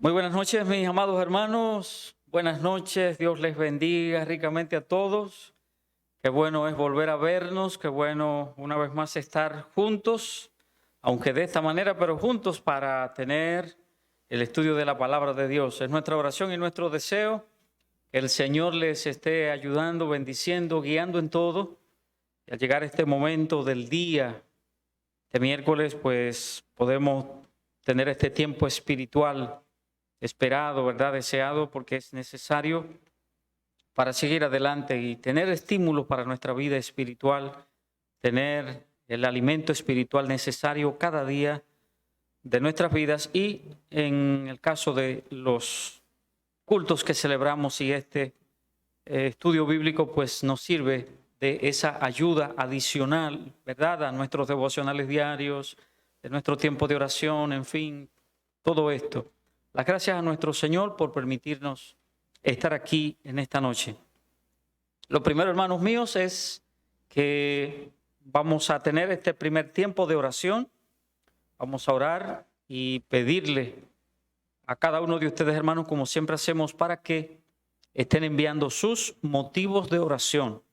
Muy buenas noches, mis amados hermanos. Buenas noches, Dios les bendiga ricamente a todos. Qué bueno es volver a vernos, qué bueno una vez más estar juntos, aunque de esta manera, pero juntos para tener el estudio de la palabra de Dios. Es nuestra oración y nuestro deseo que el Señor les esté ayudando, bendiciendo, guiando en todo. Y al llegar este momento del día de miércoles, pues podemos tener este tiempo espiritual esperado, ¿verdad? Deseado, porque es necesario para seguir adelante y tener estímulos para nuestra vida espiritual, tener el alimento espiritual necesario cada día de nuestras vidas y en el caso de los cultos que celebramos y este estudio bíblico pues nos sirve de esa ayuda adicional, ¿verdad? A nuestros devocionales diarios, de nuestro tiempo de oración, en fin, todo esto. Las gracias a nuestro Señor por permitirnos estar aquí en esta noche. Lo primero, hermanos míos, es que vamos a tener este primer tiempo de oración. Vamos a orar y pedirle a cada uno de ustedes, hermanos, como siempre hacemos, para que estén enviando sus motivos de oración.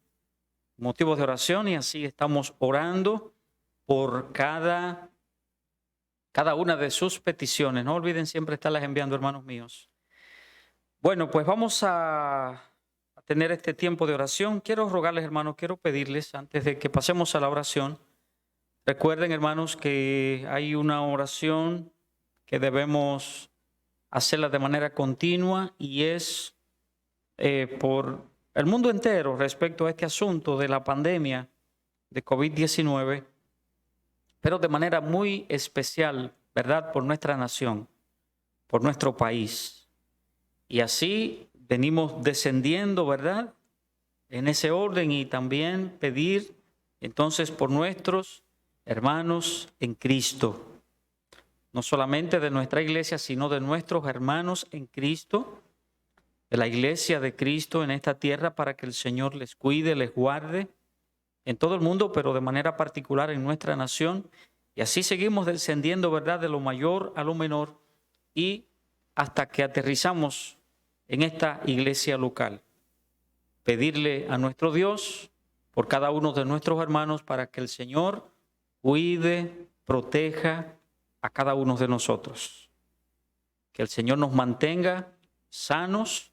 Motivos de oración, y así estamos orando por cada una de sus peticiones. No olviden siempre estarlas enviando, hermanos míos. Bueno, pues vamos a tener este tiempo de oración. Quiero rogarles, hermanos, quiero pedirles, antes de que pasemos a la oración, recuerden, hermanos, que hay una oración que debemos hacerla de manera continua y es por el mundo entero respecto a este asunto de la pandemia de COVID-19, pero de manera muy especial, ¿verdad?, por nuestra nación, por nuestro país. Y así venimos descendiendo, ¿verdad?, en ese orden, y también pedir entonces por nuestros hermanos en Cristo, no solamente de nuestra iglesia, sino de nuestros hermanos en Cristo, de la iglesia de Cristo en esta tierra, para que el Señor les cuide, les guarde en todo el mundo, pero de manera particular en nuestra nación. Y así seguimos descendiendo, ¿verdad?, de lo mayor a lo menor, y hasta que aterrizamos en esta iglesia local. Pedirle a nuestro Dios por cada uno de nuestros hermanos para que el Señor cuide, proteja a cada uno de nosotros. Que el Señor nos mantenga sanos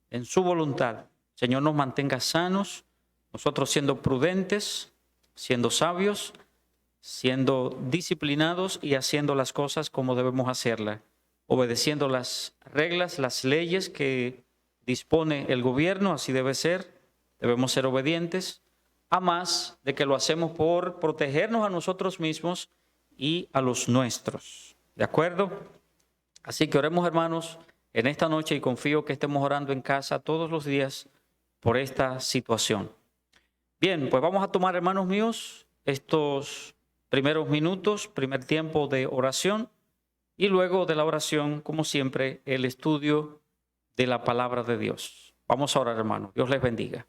en su voluntad. Señor, nos mantenga sanos, nosotros siendo prudentes, siendo sabios, siendo disciplinados y haciendo las cosas como debemos hacerlas, obedeciendo las reglas, las leyes que dispone el gobierno. Así debe ser, debemos ser obedientes, a más de que lo hacemos por protegernos a nosotros mismos y a los nuestros. ¿De acuerdo? Así que oremos, hermanos, en esta noche, y confío que estemos orando en casa todos los días por esta situación. Bien, pues vamos a tomar, hermanos míos, estos primeros minutos, primer tiempo de oración, y luego de la oración, como siempre, el estudio de la palabra de Dios. Vamos a orar, hermanos. Dios les bendiga.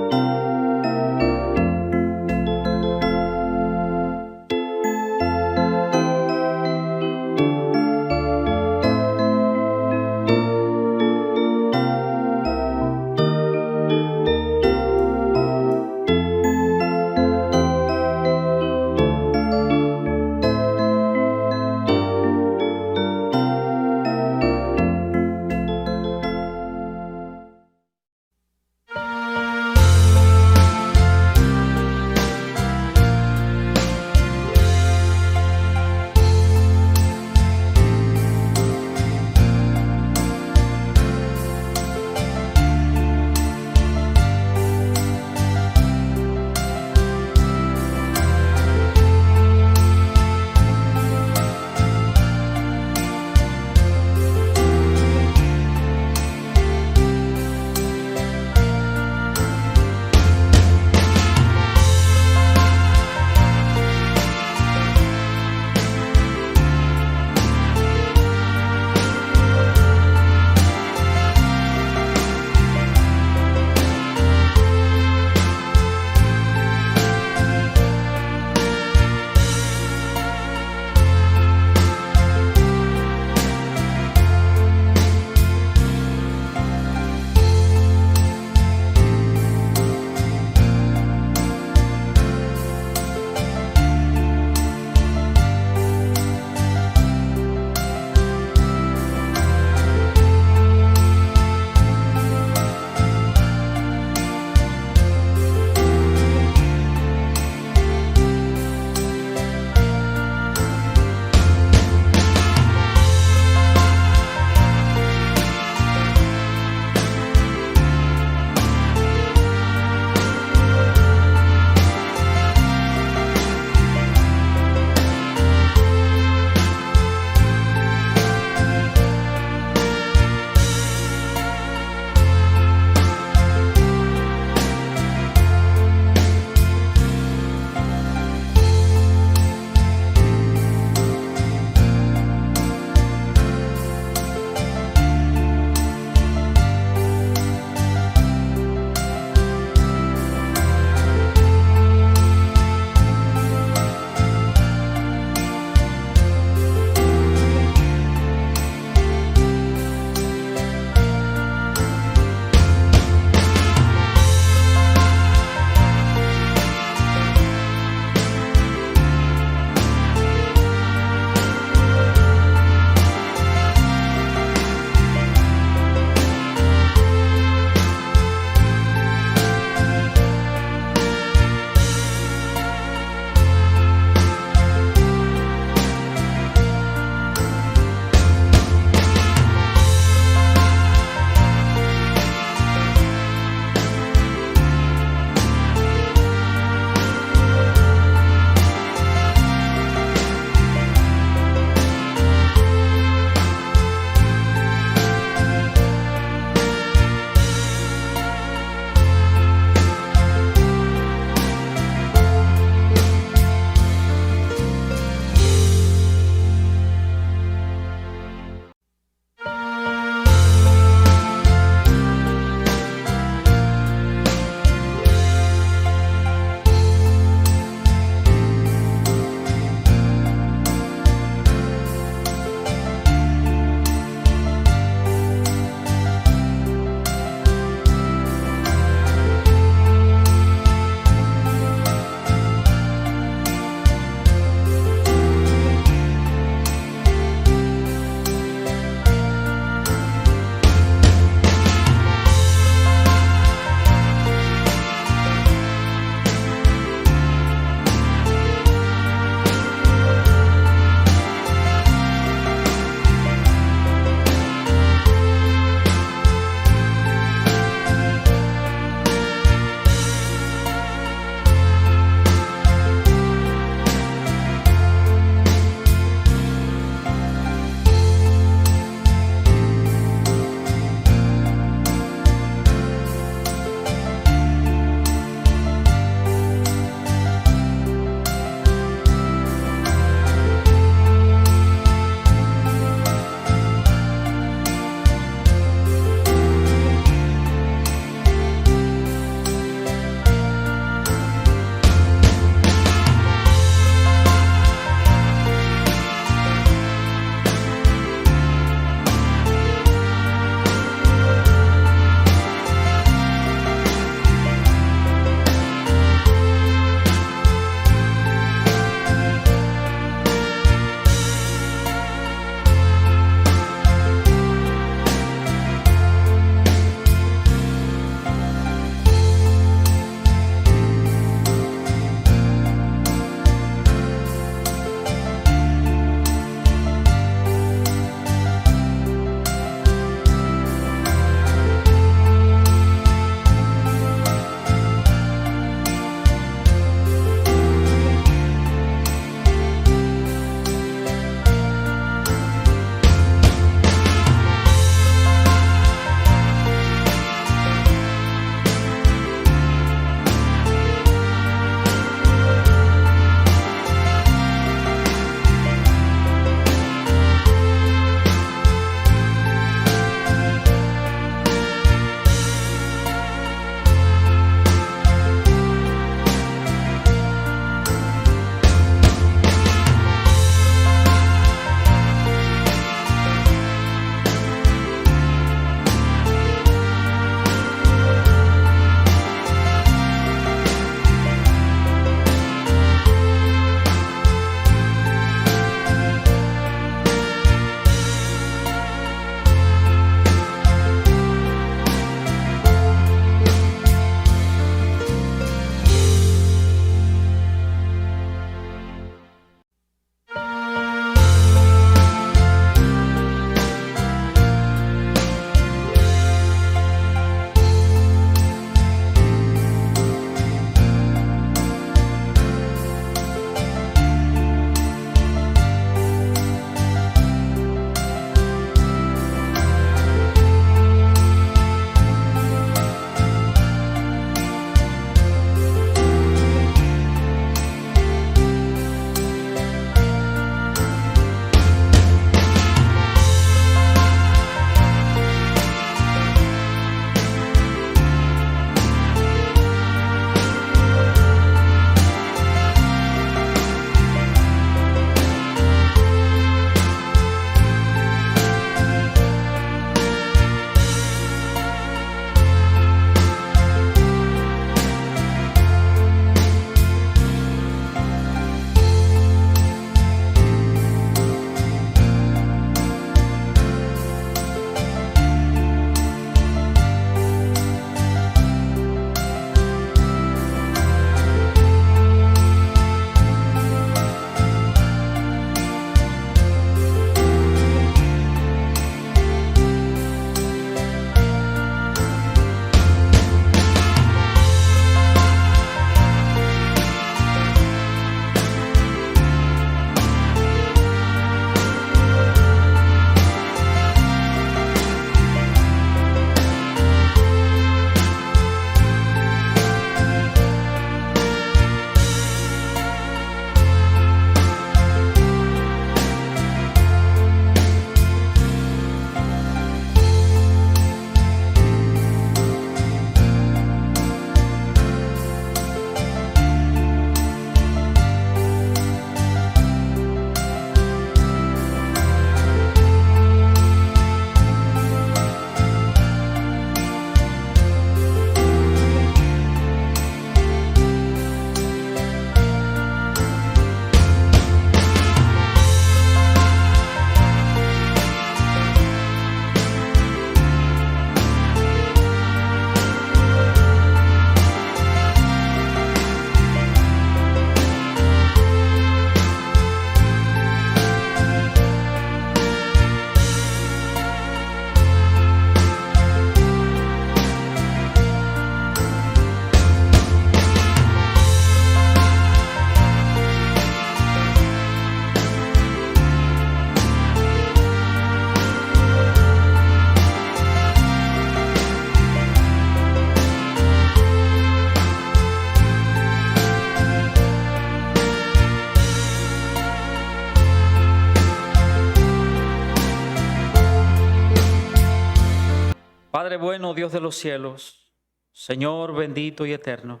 Padre bueno, Dios de los cielos, Señor bendito y eterno,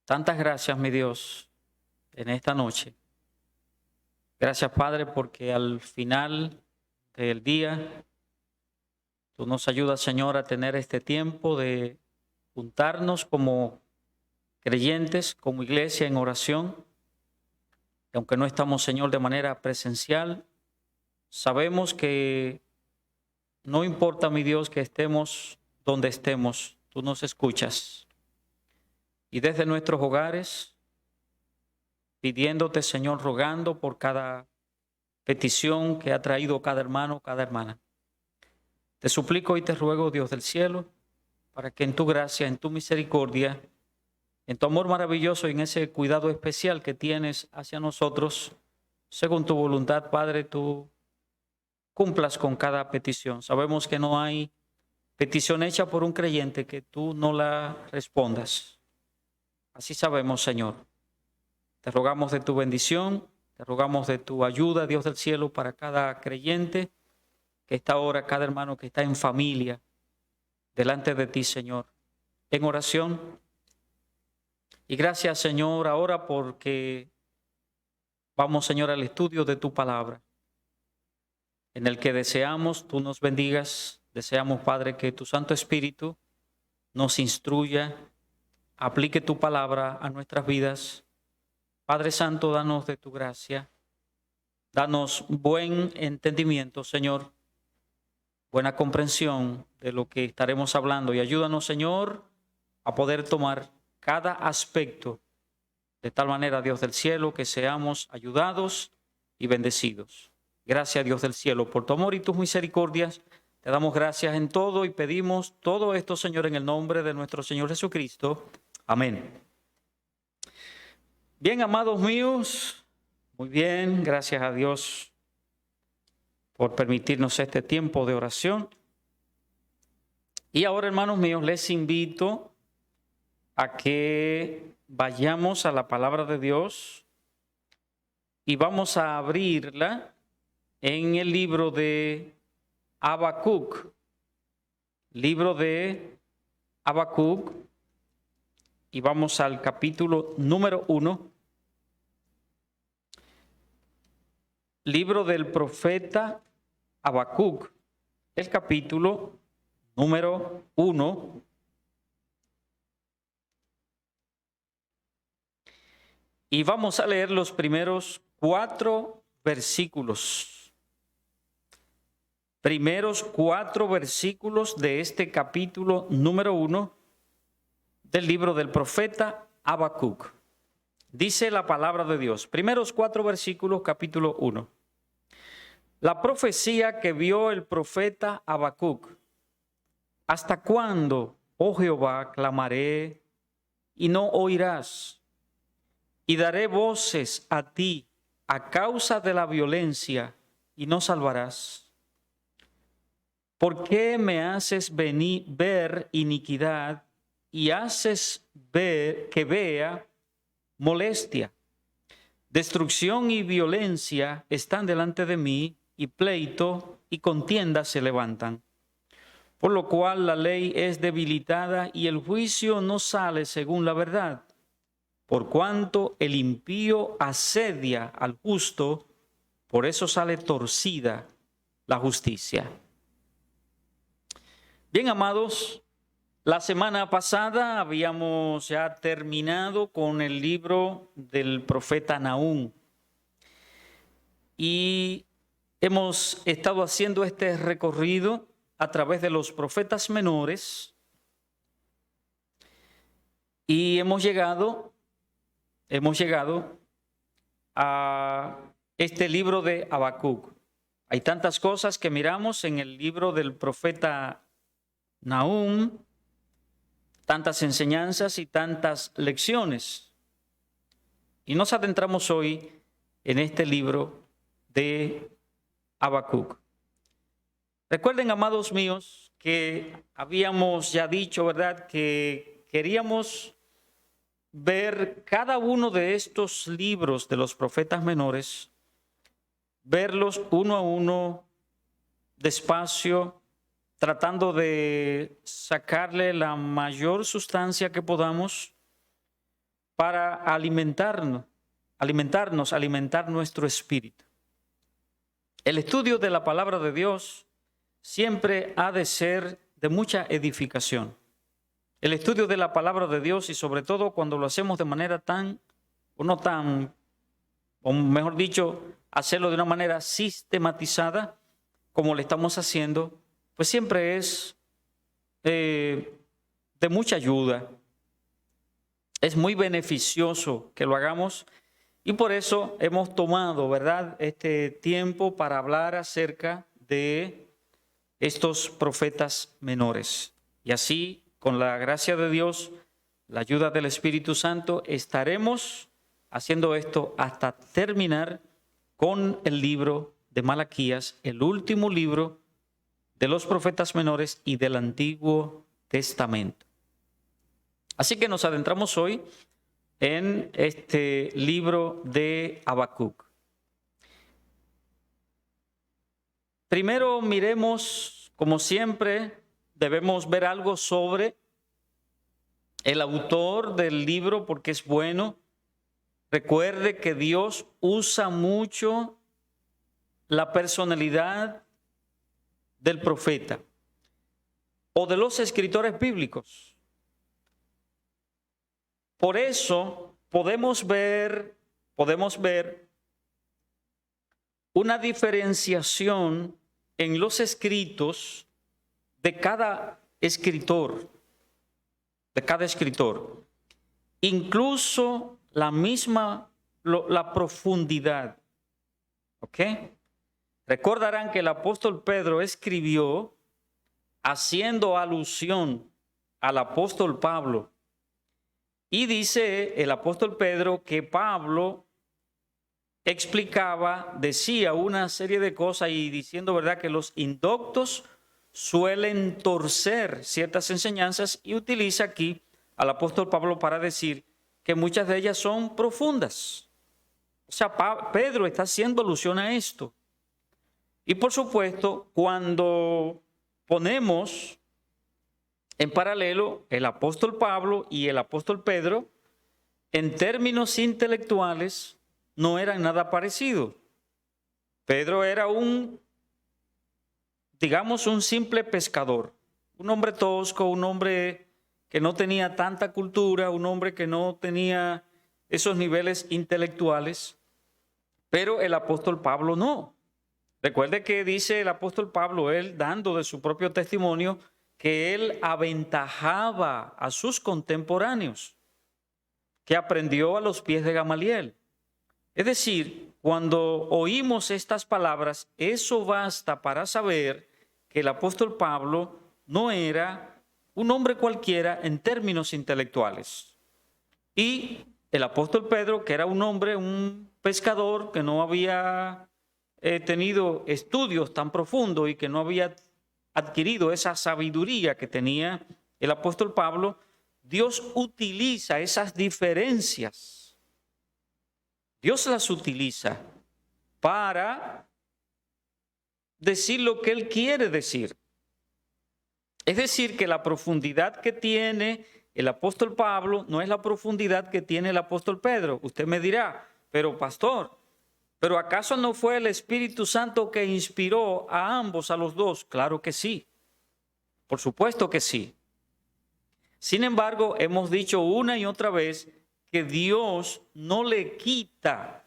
tantas gracias, mi Dios, en esta noche. Gracias, Padre, porque al final del día tú nos ayudas, Señor, a tener este tiempo de juntarnos como creyentes, como iglesia en oración. Y aunque no estamos, Señor, de manera presencial, sabemos que no importa, mi Dios, que estemos donde estemos, tú nos escuchas. Y desde nuestros hogares, pidiéndote, Señor, rogando por cada petición que ha traído cada hermano, cada hermana. Te suplico y te ruego, Dios del cielo, para que en tu gracia, en tu misericordia, en tu amor maravilloso y en ese cuidado especial que tienes hacia nosotros, según tu voluntad, Padre, tú cumplas con cada petición. Sabemos que no hay petición hecha por un creyente que tú no la respondas. Así sabemos, Señor. Te rogamos de tu bendición, te rogamos de tu ayuda, Dios del cielo, para cada creyente que está ahora, cada hermano que está en familia, delante de ti, Señor, en oración. Y gracias, Señor, ahora porque vamos, Señor, al estudio de tu palabra, en el que deseamos, tú nos bendigas. Deseamos, Padre, que tu Santo Espíritu nos instruya, aplique tu palabra a nuestras vidas. Padre Santo, danos de tu gracia, danos buen entendimiento, Señor, buena comprensión de lo que estaremos hablando y ayúdanos, Señor, a poder tomar cada aspecto de tal manera, Dios del cielo, que seamos ayudados y bendecidos. Gracias, Dios del cielo, por tu amor y tus misericordias. Te damos gracias en todo y pedimos todo esto, Señor, en el nombre de nuestro Señor Jesucristo. Amén. Bien, amados míos, muy bien, gracias a Dios por permitirnos este tiempo de oración. Y ahora, hermanos míos, les invito a que vayamos a la palabra de Dios y vamos a abrirla en el libro de Habacuc. Libro de Habacuc, y vamos al capítulo número 1. Libro del profeta Habacuc, el capítulo número 1. Y vamos a leer los primeros 4 versículos. Primeros 4 versículos de este capítulo número 1 del libro del profeta Habacuc. Dice la palabra de Dios. Primeros 4 versículos, capítulo 1. La profecía que vio el profeta Habacuc. ¿Hasta cuándo, oh Jehová, clamaré y no oirás? Y daré voces a ti a causa de la violencia y no salvarás. ¿Por qué me haces ver iniquidad y haces ver que vea molestia? Destrucción y violencia están delante de mí, y pleito y contienda se levantan. Por lo cual la ley es debilitada y el juicio no sale según la verdad. Por cuanto el impío asedia al justo, por eso sale torcida la justicia. Bien, amados, la semana pasada habíamos ya terminado con el libro del profeta Nahum. Y hemos estado haciendo este recorrido a través de los profetas menores. Y hemos llegado a este libro de Habacuc. Hay tantas cosas que miramos en el libro del profeta Nahum, tantas enseñanzas y tantas lecciones. Y nos adentramos hoy en este libro de Habacuc. Recuerden, amados míos, que habíamos ya dicho, ¿verdad?, que queríamos ver cada uno de estos libros de los profetas menores, verlos uno a uno, despacio, tratando de sacarle la mayor sustancia que podamos para alimentar nuestro espíritu. El estudio de la palabra de Dios siempre ha de ser de mucha edificación. El estudio de la palabra de Dios, y sobre todo cuando lo hacemos de manera o mejor dicho, hacerlo de una manera sistematizada, como lo estamos haciendo, pues siempre es de mucha ayuda. Es muy beneficioso que lo hagamos y por eso hemos tomado, ¿verdad?, este tiempo para hablar acerca de estos profetas menores. Y así, con la gracia de Dios, la ayuda del Espíritu Santo, estaremos haciendo esto hasta terminar con el libro de Malaquías, el último libro de los profetas menores y del Antiguo Testamento. Así que nos adentramos hoy en este libro de Habacuc. Primero miremos, como siempre, debemos ver algo sobre el autor del libro porque es bueno. Recuerde que Dios usa mucho la personalidad del profeta o de los escritores bíblicos. Por eso podemos ver una diferenciación en los escritos de cada escritor, incluso la profundidad. ¿Ok? Recordarán que el apóstol Pedro escribió haciendo alusión al apóstol Pablo. Y dice el apóstol Pedro que Pablo decía una serie de cosas y diciendo, ¿verdad?, que los indoctos suelen torcer ciertas enseñanzas y utiliza aquí al apóstol Pablo para decir que muchas de ellas son profundas. O sea, Pedro está haciendo alusión a esto. Y por supuesto, cuando ponemos en paralelo el apóstol Pablo y el apóstol Pedro, en términos intelectuales, no eran nada parecidos. Pedro era un simple pescador, un hombre tosco, un hombre que no tenía tanta cultura, un hombre que no tenía esos niveles intelectuales, pero el apóstol Pablo no. Recuerde que dice el apóstol Pablo, él dando de su propio testimonio, que él aventajaba a sus contemporáneos, que aprendió a los pies de Gamaliel. Es decir, cuando oímos estas palabras, eso basta para saber que el apóstol Pablo no era un hombre cualquiera en términos intelectuales. Y el apóstol Pedro, que era un pescador que no había tenido estudios tan profundos y que no había adquirido esa sabiduría que tenía el apóstol Pablo, Dios utiliza esas diferencias. Dios las utiliza para decir lo que Él quiere decir. Es decir, que la profundidad que tiene el apóstol Pablo no es la profundidad que tiene el apóstol Pedro. Usted me dirá, pero pastor, ¿pero acaso no fue el Espíritu Santo que inspiró a ambos, a los dos? Claro que sí, por supuesto que sí. Sin embargo, hemos dicho una y otra vez que Dios no le quita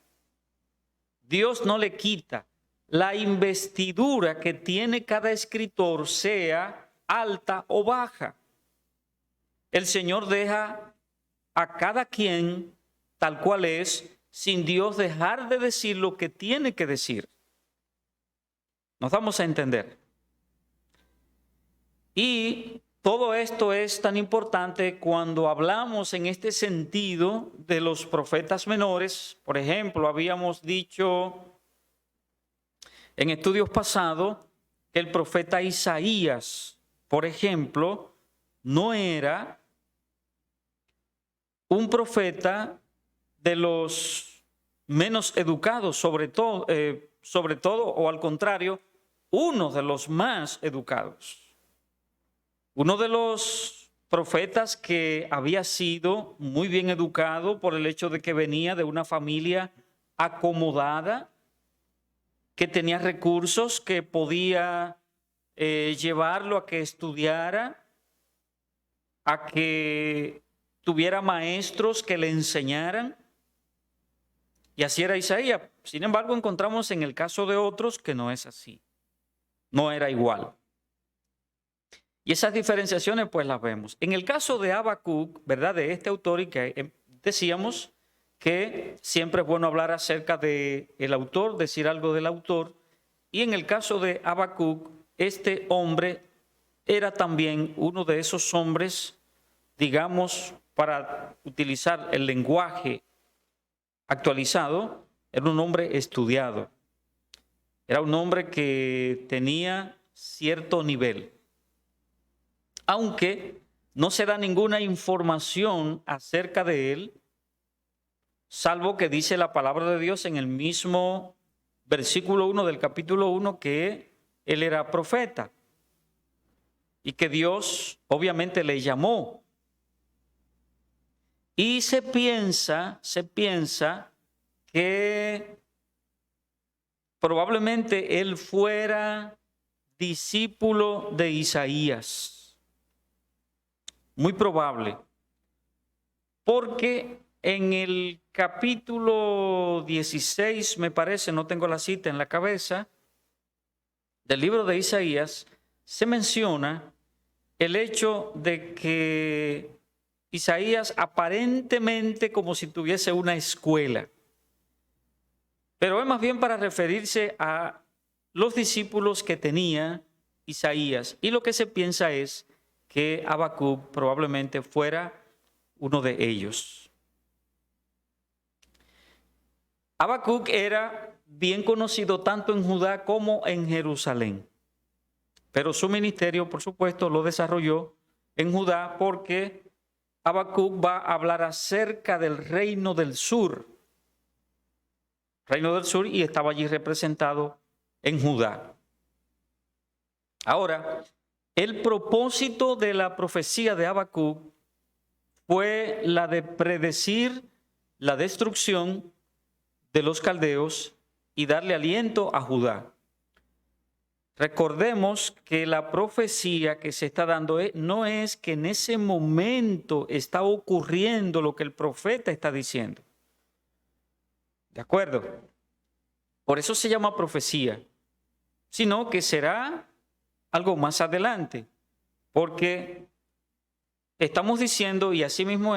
la investidura que tiene cada escritor, sea alta o baja. El Señor deja a cada quien tal cual es, sin Dios dejar de decir lo que tiene que decir. Nos vamos a entender. Y todo esto es tan importante cuando hablamos en este sentido de los profetas menores. Por ejemplo, habíamos dicho en estudios pasados que el profeta Isaías, por ejemplo, no era un profeta de los menos educados, sobre todo o al contrario, uno de los más educados. Uno de los profetas que había sido muy bien educado por el hecho de que venía de una familia acomodada, que tenía recursos, que podía llevarlo a que estudiara, a que tuviera maestros que le enseñaran. Y así era Isaías. Sin embargo, encontramos en el caso de otros que no es así. No era igual. Y esas diferenciaciones pues las vemos. En el caso de Habacuc, ¿verdad? De este autor, y que decíamos que siempre es bueno hablar acerca del autor, decir algo del autor. Y en el caso de Habacuc, este hombre era también uno de esos hombres, digamos, para utilizar el lenguaje actualizado, era un hombre estudiado. Era un hombre que tenía cierto nivel. Aunque no se da ninguna información acerca de él, salvo que dice la palabra de Dios en el mismo versículo 1 del capítulo 1 que él era profeta y que Dios obviamente le llamó. Y se piensa que probablemente él fuera discípulo de Isaías. Muy probable, porque en el capítulo 16, me parece, no tengo la cita en la cabeza, del libro de Isaías, se menciona el hecho de que Isaías aparentemente como si tuviese una escuela, pero es más bien para referirse a los discípulos que tenía Isaías, y lo que se piensa es que Habacuc probablemente fuera uno de ellos. Habacuc era bien conocido tanto en Judá como en Jerusalén, pero su ministerio, por supuesto, lo desarrolló en Judá porque Habacuc va a hablar acerca del reino del sur. Reino del sur, y estaba allí representado en Judá. Ahora, el propósito de la profecía de Habacuc fue la de predecir la destrucción de los caldeos y darle aliento a Judá. Recordemos que la profecía que se está dando no es que en ese momento está ocurriendo lo que el profeta está diciendo. ¿De acuerdo? Por eso se llama profecía, sino que será algo más adelante, porque estamos diciendo, y así mismo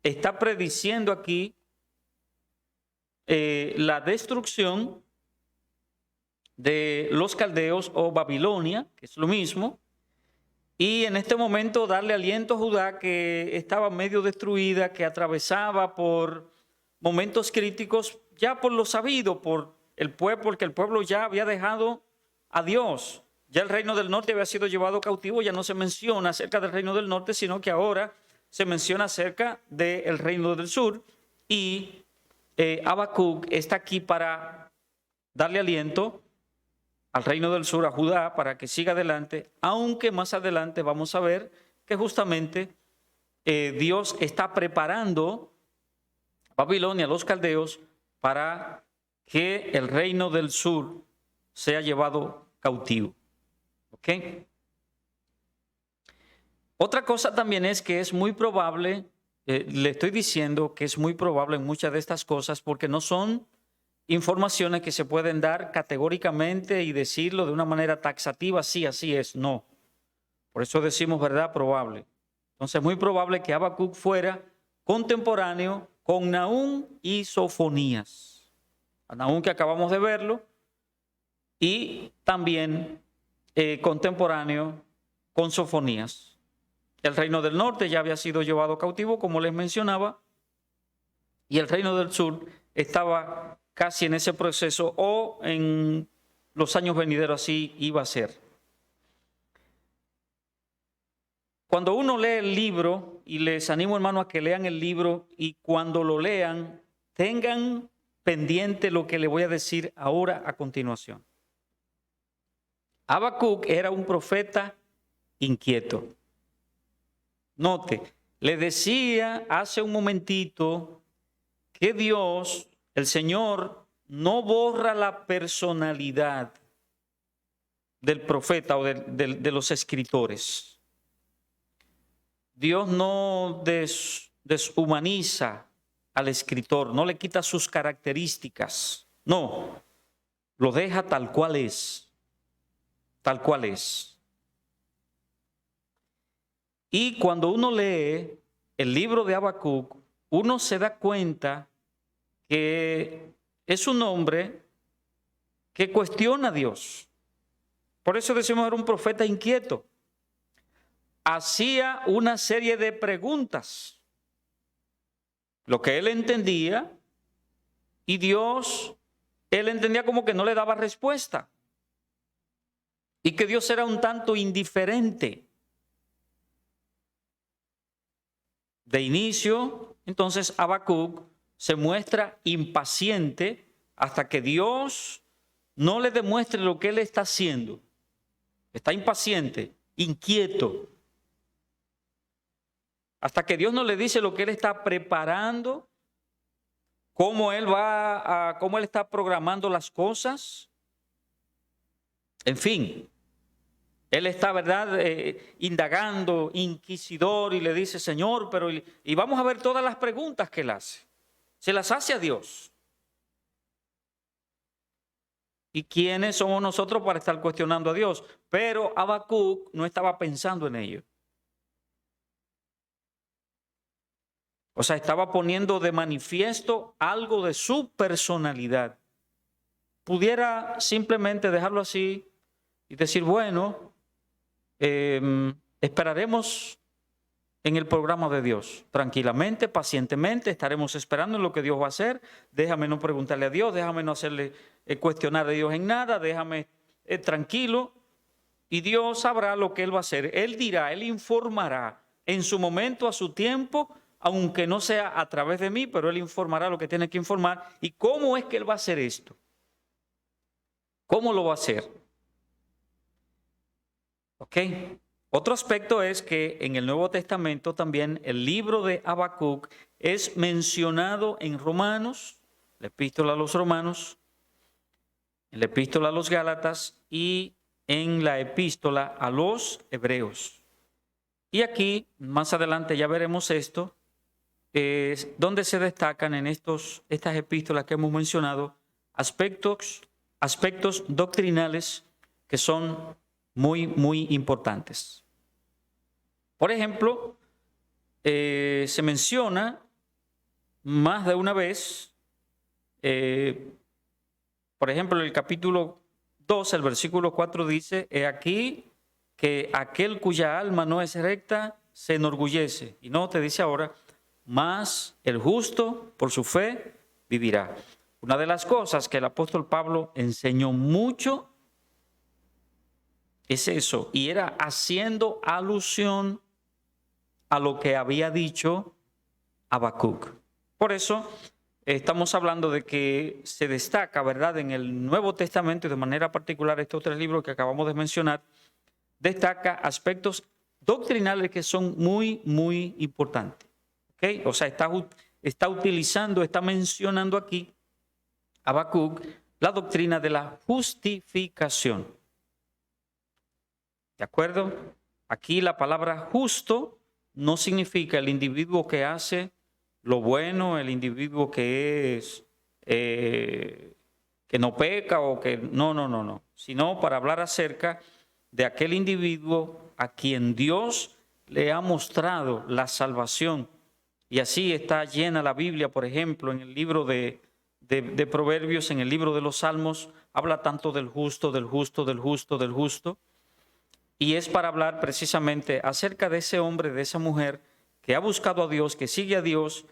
está prediciendo aquí la destrucción de los caldeos o Babilonia, que es lo mismo, y en este momento darle aliento a Judá, que estaba medio destruida, que atravesaba por momentos críticos, ya por lo sabido, por el pueblo, porque el pueblo ya había dejado a Dios. Ya el reino del norte había sido llevado cautivo, ya no se menciona acerca del reino del norte, sino que ahora se menciona acerca del reino del sur. Y Habacuc está aquí para darle aliento al reino del sur, a Judá, para que siga adelante, aunque más adelante vamos a ver que justamente Dios está preparando a Babilonia, a los caldeos, para que el reino del sur sea llevado cautivo. ¿Ok? Otra cosa también es que es muy probable, le estoy diciendo que es muy probable en muchas de estas cosas porque no son informaciones que se pueden dar categóricamente y decirlo de una manera taxativa, sí, así es, no. Por eso decimos verdad probable. Entonces es muy probable que Habacuc fuera contemporáneo con Nahum y Sofonías. A Nahum, que acabamos de verlo, y también contemporáneo con Sofonías. El reino del norte ya había sido llevado cautivo, como les mencionaba, y el reino del sur estaba casi en ese proceso, o en los años venideros así iba a ser. Cuando uno lee el libro, y les animo, hermano, a que lean el libro, y cuando lo lean, tengan pendiente lo que le voy a decir ahora a continuación. Habacuc era un profeta inquieto. Note, le decía hace un momentito que Dios, el Señor, no borra la personalidad del profeta o de los escritores. Dios no deshumaniza al escritor, no le quita sus características, no, lo deja tal cual es, tal cual es. Y cuando uno lee el libro de Habacuc, uno se da cuenta que es un hombre que cuestiona a Dios. Por eso decimos era un profeta inquieto. Hacía una serie de preguntas, lo que él entendía, y Dios, él entendía como que no le daba respuesta, y que Dios era un tanto indiferente. De inicio, entonces Habacuc se muestra impaciente hasta que Dios no le demuestre lo que él está haciendo. Está impaciente, inquieto, hasta que Dios no le dice lo que él está preparando, cómo él está programando las cosas. En fin, él está, ¿verdad?, indagando, inquisidor, y le dice, Señor, pero... Y vamos a ver todas las preguntas que él hace. Se las hace a Dios. ¿Y quiénes somos nosotros para estar cuestionando a Dios? Pero Habacuc no estaba pensando en ello. O sea, estaba poniendo de manifiesto algo de su personalidad. Pudiera simplemente dejarlo así y decir, bueno, esperaremos en el programa de Dios. Tranquilamente, pacientemente, estaremos esperando en lo que Dios va a hacer. Déjame no preguntarle a Dios, déjame no hacerle cuestionar a Dios en nada, déjame tranquilo. Y Dios sabrá lo que Él va a hacer. Él dirá, Él informará en su momento, a su tiempo, aunque no sea a través de mí, pero Él informará lo que tiene que informar. ¿Y cómo es que Él va a hacer esto? ¿Cómo lo va a hacer? ¿Ok? Otro aspecto es que en el Nuevo Testamento también el libro de Habacuc es mencionado en Romanos, la epístola a los Romanos, en la epístola a los Gálatas y en la epístola a los Hebreos. Y aquí, más adelante ya veremos esto, donde se destacan en estas epístolas que hemos mencionado aspectos doctrinales que son muy, muy importantes. Por ejemplo, se menciona más de una vez, por ejemplo, en el capítulo 2, el versículo 4 dice, he aquí que aquel cuya alma no es recta se enorgullece. Y no te dice ahora, mas el justo por su fe vivirá. Una de las cosas que el apóstol Pablo enseñó mucho es eso, y era haciendo alusión a lo que había dicho Habacuc. Por eso estamos hablando de que se destaca, ¿verdad?, en el Nuevo Testamento y de manera particular estos tres libros que acabamos de mencionar, destaca aspectos doctrinales que son muy, muy importantes. ¿Okay? O sea, está mencionando aquí Habacuc la doctrina de la justificación. ¿De acuerdo? Aquí la palabra justo no significa el individuo que hace lo bueno, el individuo que es que no peca o que no, sino para hablar acerca de aquel individuo a quien Dios le ha mostrado la salvación. Y así está llena la Biblia, por ejemplo, en el libro de Proverbios, en el libro de los Salmos, habla tanto del justo, del justo, del justo, del justo. Y es para hablar precisamente acerca de ese hombre, de esa mujer que ha buscado a Dios, que sigue a Dios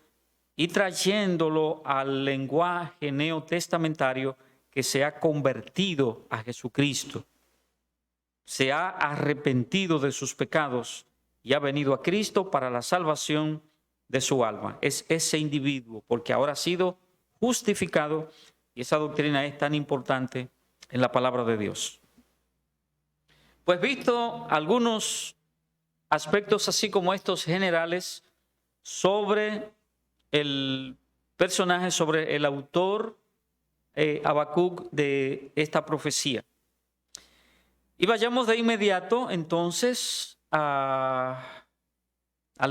y trayéndolo al lenguaje neotestamentario que se ha convertido a Jesucristo. Se ha arrepentido de sus pecados y ha venido a Cristo para la salvación de su alma. Es ese individuo, porque ahora ha sido justificado, y esa doctrina es tan importante en la palabra de Dios. Pues visto algunos aspectos así como estos generales sobre el personaje, sobre el autor Habacuc de esta profecía. Y vayamos de inmediato entonces al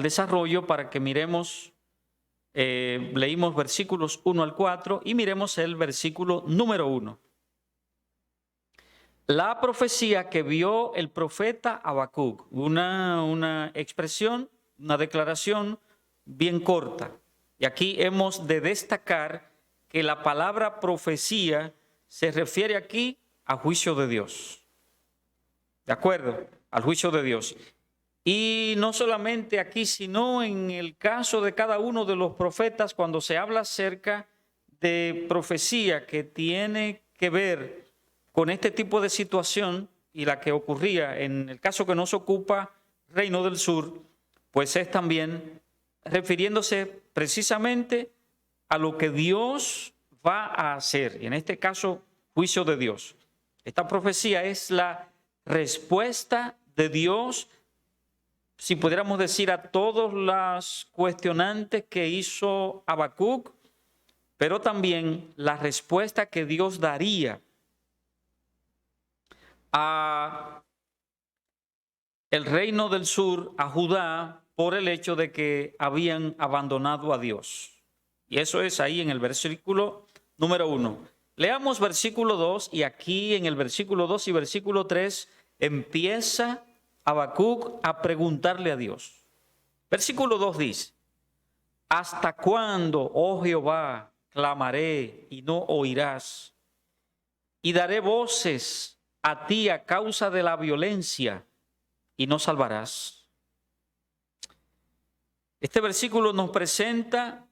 desarrollo para que miremos, leímos versículos 1 al 4 y miremos el versículo número 1. La profecía que vio el profeta Habacuc, una expresión, una declaración bien corta. Y aquí hemos de destacar que la palabra profecía se refiere aquí a juicio de Dios. ¿De acuerdo? Al juicio de Dios. Y no solamente aquí, sino en el caso de cada uno de los profetas, cuando se habla acerca de profecía que tiene que ver con este tipo de situación y la que ocurría en el caso que nos ocupa Reino del Sur, pues es también refiriéndose precisamente a lo que Dios va a hacer, y en este caso, juicio de Dios. Esta profecía es la respuesta de Dios, si pudiéramos decir, a todos los cuestionantes que hizo Habacuc, pero también la respuesta que Dios daría a el reino del sur, a Judá, por el hecho de que habían abandonado a Dios. Y eso es ahí en el versículo número 1. Leamos versículo 2 y aquí en el versículo 2 y versículo 3 empieza Habacuc a preguntarle a Dios. Versículo 2 dice: ¿hasta cuándo, oh Jehová, clamaré y no oirás? Y daré voces a ti a causa de la violencia y no salvarás. Este versículo nos presenta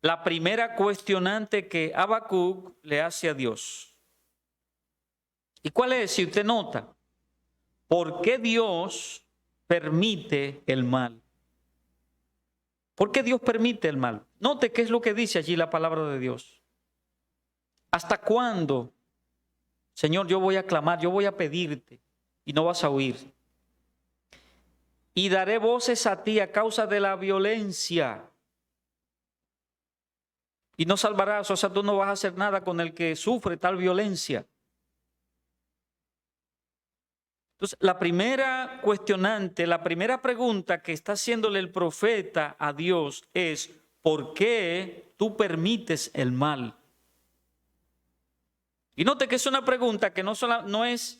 la primera cuestionante que Habacuc le hace a Dios. ¿Y cuál es? Si usted nota, ¿por qué Dios permite el mal? ¿Por qué Dios permite el mal? Note qué es lo que dice allí la palabra de Dios. ¿Hasta cuándo, Señor, yo voy a clamar, yo voy a pedirte y no vas a oír? Y daré voces a ti a causa de la violencia y no salvarás. O sea, tú no vas a hacer nada con el que sufre tal violencia. Entonces, la primera cuestionante, la primera pregunta que está haciéndole el profeta a Dios es: ¿por qué tú permites el mal? Y note que es una pregunta que no es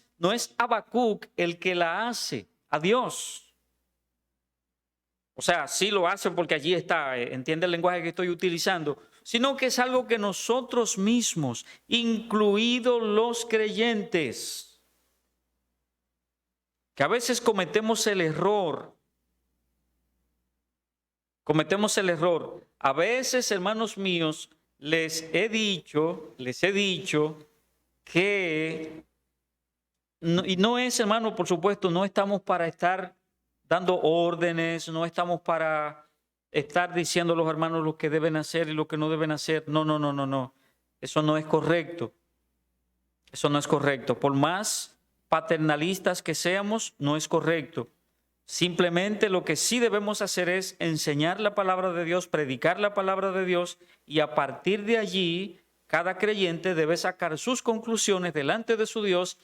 Habacuc el que la hace a Dios. O sea, sí lo hace porque allí está, entiende el lenguaje que estoy utilizando, sino que es algo que nosotros mismos, incluidos los creyentes, que a veces cometemos el error. A veces, hermanos míos, les he dicho que, y no es, hermano, por supuesto, no estamos para estar dando órdenes, no estamos para estar diciendo a los hermanos lo que deben hacer y lo que no deben hacer. No. Eso no es correcto. Eso no es correcto. Por más paternalistas que seamos, no es correcto. Simplemente lo que sí debemos hacer es enseñar la palabra de Dios, predicar la palabra de Dios, y a partir de allí cada creyente debe sacar sus conclusiones delante de su Dios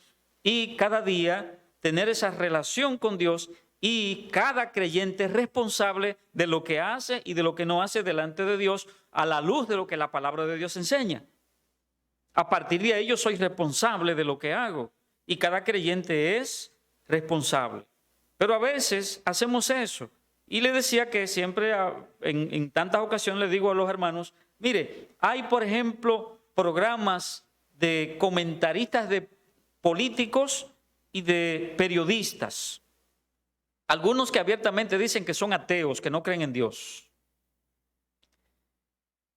y cada día tener esa relación con Dios, y cada creyente es responsable de lo que hace y de lo que no hace delante de Dios a la luz de lo que la palabra de Dios enseña. A partir de ahí yo soy responsable de lo que hago y cada creyente es responsable. Pero a veces hacemos eso. Y le decía que siempre en tantas ocasiones le digo a los hermanos: mire, hay por ejemplo programas de comentaristas de políticos y de periodistas. Algunos que abiertamente dicen que son ateos, que no creen en Dios.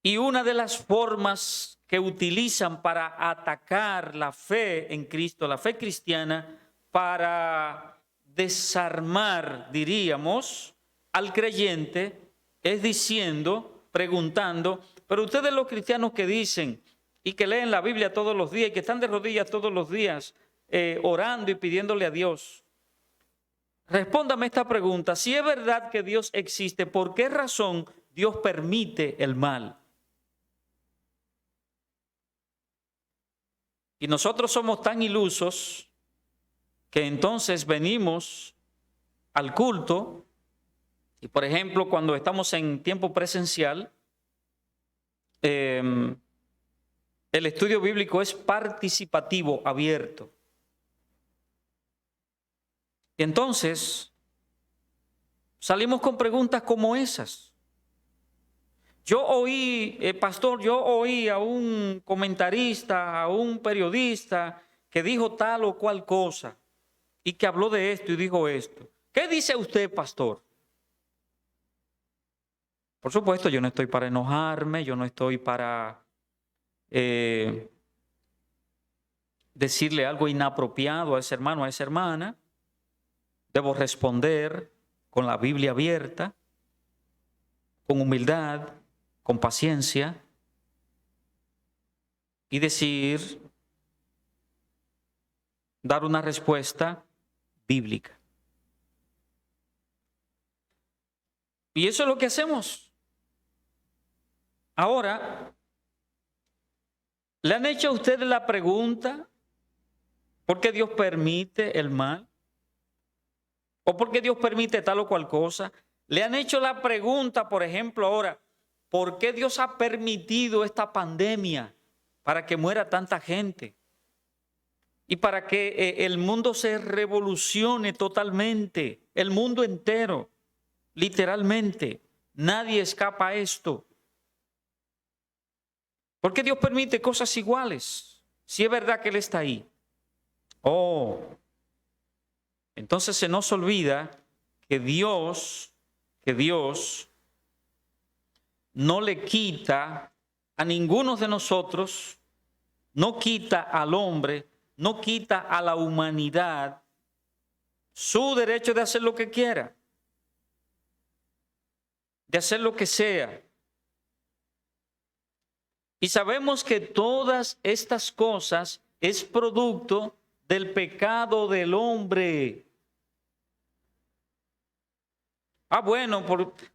Y una de las formas que utilizan para atacar la fe en Cristo, la fe cristiana, para desarmar, diríamos, al creyente, es diciendo, preguntando: pero ustedes los cristianos que dicen y que leen la Biblia todos los días y que están de rodillas todos los días, orando y pidiéndole a Dios. Respóndame esta pregunta. Si es verdad que Dios existe, ¿por qué razón Dios permite el mal? Y nosotros somos tan ilusos que entonces venimos al culto y, por ejemplo, cuando estamos en tiempo presencial, el estudio bíblico es participativo, abierto. Y entonces salimos con preguntas como esas. Yo oí, pastor, yo oí a un comentarista, a un periodista que dijo tal o cual cosa y que habló de esto y dijo esto. ¿Qué dice usted, pastor? Por supuesto, yo no estoy para enojarme, yo no estoy para decirle algo inapropiado a ese hermano, a esa hermana. Debo responder con la Biblia abierta, con humildad, con paciencia y dar una respuesta bíblica. Y eso es lo que hacemos. Ahora, ¿le han hecho a ustedes la pregunta por qué Dios permite el mal? ¿O por qué Dios permite tal o cual cosa? ¿Le han hecho la pregunta, por ejemplo, ahora, por qué Dios ha permitido esta pandemia para que muera tanta gente? Y para que el mundo se revolucione totalmente, el mundo entero, literalmente. Nadie escapa a esto. ¿Por qué Dios permite cosas iguales? Si es verdad que Él está ahí. Entonces se nos olvida que Dios no le quita a ninguno de nosotros, no quita al hombre, no quita a la humanidad su derecho de hacer lo que quiera, de hacer lo que sea. Y sabemos que todas estas cosas es producto del pecado del hombre. Bueno,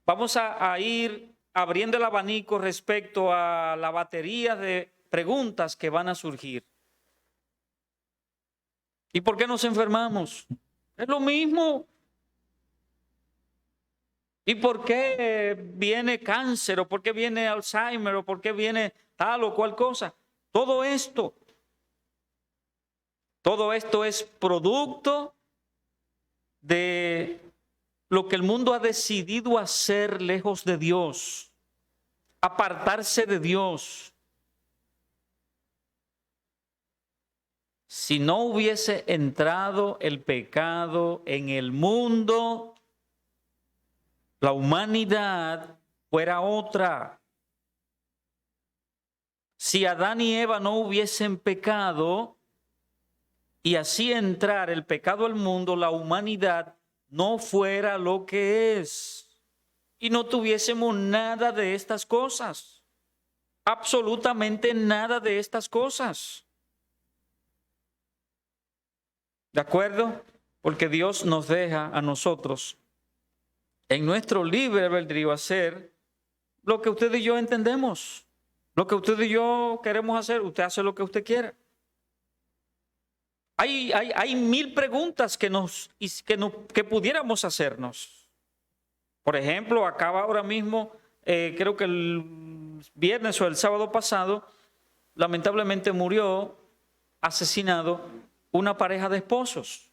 vamos a ir abriendo el abanico respecto a la batería de preguntas que van a surgir. ¿Y por qué nos enfermamos? Es lo mismo. ¿Y por qué viene cáncer? ¿O por qué viene Alzheimer? ¿O por qué viene tal o cual cosa? Todo esto es producto de lo que el mundo ha decidido hacer lejos de Dios, apartarse de Dios. Si no hubiese entrado el pecado en el mundo, la humanidad fuera otra. Si Adán y Eva no hubiesen pecado y así entrar el pecado al mundo, la humanidad no fuera lo que es y no tuviésemos nada de estas cosas, absolutamente nada de estas cosas. ¿De acuerdo? Porque Dios nos deja a nosotros en nuestro libre albedrío hacer lo que usted y yo entendemos, lo que usted y yo queremos hacer. Usted hace lo que usted quiera. Hay mil preguntas que pudiéramos hacernos. Por ejemplo, acaba ahora mismo, creo que el viernes o el sábado pasado, lamentablemente murió asesinado una pareja de esposos.